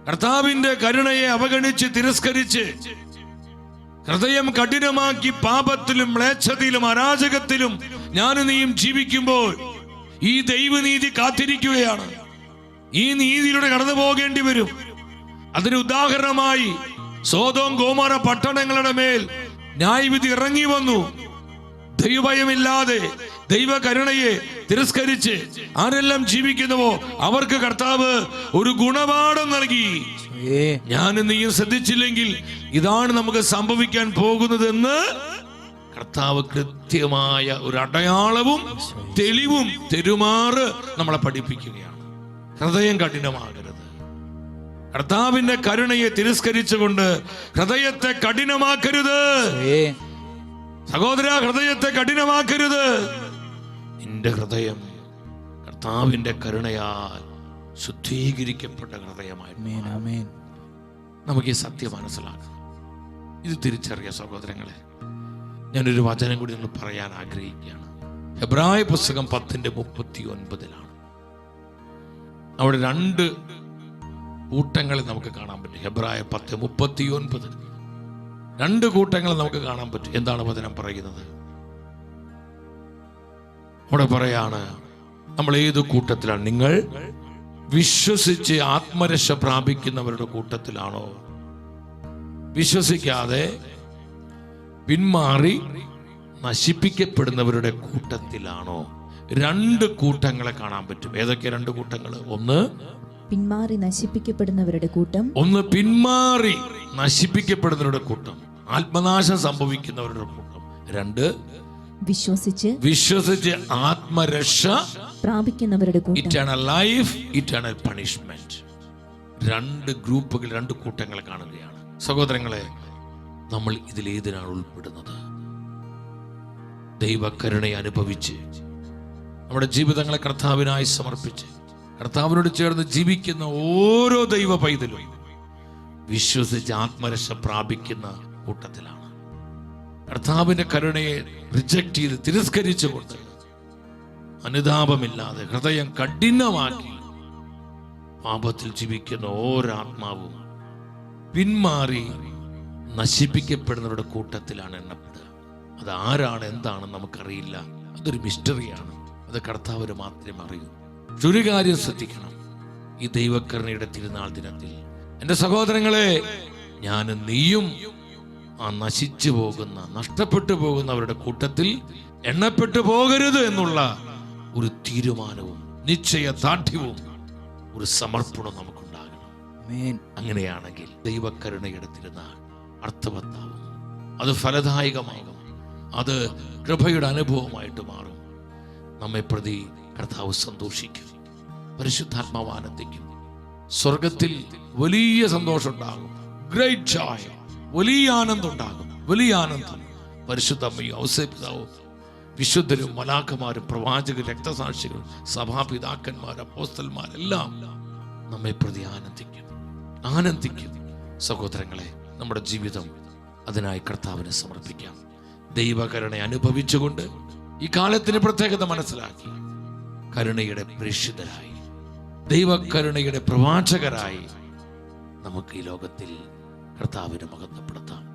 കർത്താവിന്റെ കരുണയെ അവഗണിച്ച് തിരസ്കരിച്ച് ഹൃദയം കഠിനമാക്കി പാപത്തിലും മ്ലേച്ഛതയിലും അരാജകത്തിലും ഞാനും നീയും ജീവിക്കുമ്പോൾ ഈ ദൈവനീതി കാത്തിരിക്കുകയാണ്. ഈ നീതിയിലൂടെ കടന്നു പോകേണ്ടി വരും. അതിന് ഉദാഹരണമായി സോദോം ഗോമോറ പട്ടണങ്ങളുടെ മേൽ ന്യായവിധി ഇറങ്ങി വന്നു. ദൈവഭയമില്ലാതെ ദൈവകരുണയെ തിരസ്കരിച്ച് ആരെല്ലാം ജീവിക്കുന്നുവോ അവർക്ക് കർത്താവ് ഒരു ഗുണപാഠം നൽകി. ഞാനും നീയും ശ്രദ്ധിച്ചില്ലെങ്കിൽ ഇതാണ് നമുക്ക് സംഭവിക്കാൻ പോകുന്നതെന്ന് കർത്താവ് കൃത്യമായ ഒരു അടയാളവും തെളിവും തെരുമാറ് നമ്മളെ പഠിപ്പിക്കുകയാണ്. ഹൃദയം കഠിനമാകരുത്. കർത്താവിന്റെ കരുണയെ തിരസ്കരിച്ചുകൊണ്ട് ഹൃദയത്തെ കഠിനമാക്കരുത്. സഹോദര, ഹൃദയത്തെ കഠിനമാക്കരുത്. നിന്റെ ഹൃദയം കർത്താവിന്റെ കരുണയാൽ ശുദ്ധീകരിക്കപ്പെട്ട ഹൃദയമായി നമുക്ക് ഈ സത്യം മനസ്സിലാക്കാം. ഇത് തിരിച്ചറിയ സഹോദരങ്ങളെ. ഞാനൊരു വചനം കൂടി നിങ്ങൾ പറയാൻ ആഗ്രഹിക്കുകയാണ്. ഹെബ്രായ പുസ്തകം 10:39 അവിടെ 2 കൂട്ടങ്ങളെ നമുക്ക് കാണാൻ പറ്റും. ഹെബ്രായ 10:39 2 കൂട്ടങ്ങളെ നമുക്ക് കാണാൻ പറ്റും. എന്താണ് വചനം പറയുന്നത്? അവിടെ പറയാണ്, നമ്മൾ ഏത് കൂട്ടത്തിലാണ്? നിങ്ങൾ വിശ്വസിച്ച് ആത്മരക്ഷ പ്രാപിക്കുന്നവരുടെ കൂട്ടത്തിലാണോ? വിശ്വസിക്കാതെ പിന്മാറി നശിപ്പിക്കപ്പെടുന്നവരുടെ കൂട്ടത്തിലാണോ? രണ്ട് കൂട്ടങ്ങളെ കാണാൻ പറ്റും. ഏതൊക്കെ രണ്ട് കൂട്ടങ്ങൾ? ഒന്ന് പിന്മാറി നശിപ്പിക്കപ്പെടുന്നവരുടെ കൂട്ടം. ഒന്ന് പിന്മാറി നശിപ്പിക്കപ്പെടുന്നവരുടെ കൂട്ടം, ആത്മനാശം സംഭവിക്കുന്നവരുടെ കൂട്ടം. രണ്ട് വിശ്വസിച്ച് ആത്മരക്ഷ പ്രാപിക്കുന്നവരുടെ കൂട്ടം. Eternal life, eternal punishment. രണ്ട് ഗ്രൂപ്പുകൾ, രണ്ട് കൂട്ടങ്ങളെ കാണുകയാണ്. സഹോദരങ്ങളെ, നമ്മൾ ഇതിലേതിനാണ് ഉൾപ്പെടുന്നത്? ദൈവകരുണയെ അനുഭവിച്ച് നമ്മുടെ ജീവിതങ്ങളെ കർത്താവിനായി സമർപ്പിച്ച് കർത്താവിനോട് ചേർന്ന് ജീവിക്കുന്ന ഓരോ ദൈവ പൈതലും വിശ്വസിച്ച് ആത്മരക്ഷ പ്രാപിക്കുന്ന കൂട്ടത്തിലാണ്. കർത്താവിന്റെ കരുണയെ റിജക്ട് ചെയ്ത് തിരസ്കരിച്ചുകൊണ്ട് അനുതാപമില്ലാതെ ഹൃദയം കഠിനമാക്കി പാപത്തിൽ ജീവിക്കുന്ന ഓരോ ആത്മാവും പിന്മാറി നശിപ്പിക്കപ്പെടുന്നവരുടെ കൂട്ടത്തിലാണ് എണ്ണപ്പെടുക. അത് ആരാണ്, എന്താണെന്ന് നമുക്കറിയില്ല. അതൊരു മിസ്റ്ററിയാണ്. അത് കർത്താവിന് മാത്രമേ അറിയൂ. ഒരു കാര്യം ശ്രദ്ധിക്കണം, ഈ ദൈവകരുണയുടെ തിരുനാൾ ദിനത്തിൽ എൻ്റെ സഹോദരങ്ങളെ, ഞാനും നീയും ആ നശിച്ചു പോകുന്ന, നഷ്ടപ്പെട്ടു പോകുന്നവരുടെ കൂട്ടത്തിൽ എണ്ണപ്പെട്ടു പോകരുത് എന്നുള്ള ഒരു തീരുമാനവും നിശ്ചയദാർഢ്യവും ഒരു സമർപ്പണവും നമുക്കുണ്ടാകണം. അങ്ങനെയാണെങ്കിൽ ദൈവകരുണയുടെ തിരുനാൾ അർത്ഥവത്താവും, അത് ഫലദായകമാകും, അത് കൃപയുടെ അനുഭവമായിട്ട് മാറും. നമ്മെ പ്രതി കർത്താവ് സന്തോഷിക്കും, പരിശുദ്ധാത്മാവ് ആനന്ദിക്കും. സ്വർഗത്തിൽ വലിയ സന്തോഷം ഉണ്ടാകും, ഗ്രേറ്റ് ജോയ്, വലിയ ആനന്ദം ഉണ്ടാകും, വലിയ ആനന്ദം. പരിശുദ്ധ അമ്മയും ഔസേപിതാവും വിശുദ്ധരും മലാഖമാരും പ്രവാചകരും രക്തസാക്ഷികളും സഭാപിതാക്കന്മാരും അപ്പോസ്തലന്മാരെല്ലാം നമ്മെ പ്രതി ആനന്ദിക്കും. സഹോദരങ്ങളെ, നമ്മുടെ ജീവിതം അതിനായി കർത്താവിനെ സമർപ്പിക്കാം. ദൈവകരുണ അനുഭവിച്ചുകൊണ്ട് ഈ കാലത്തിന് പ്രത്യേകത മനസ്സിലാക്കി കരുണയുടെ പ്രേക്ഷിതരായി, ദൈവകരുണയുടെ പ്രവാചകരായി നമുക്ക് ഈ ലോകത്തിൽ കർത്താവിനെ മഹത്വപ്പെടുത്താം.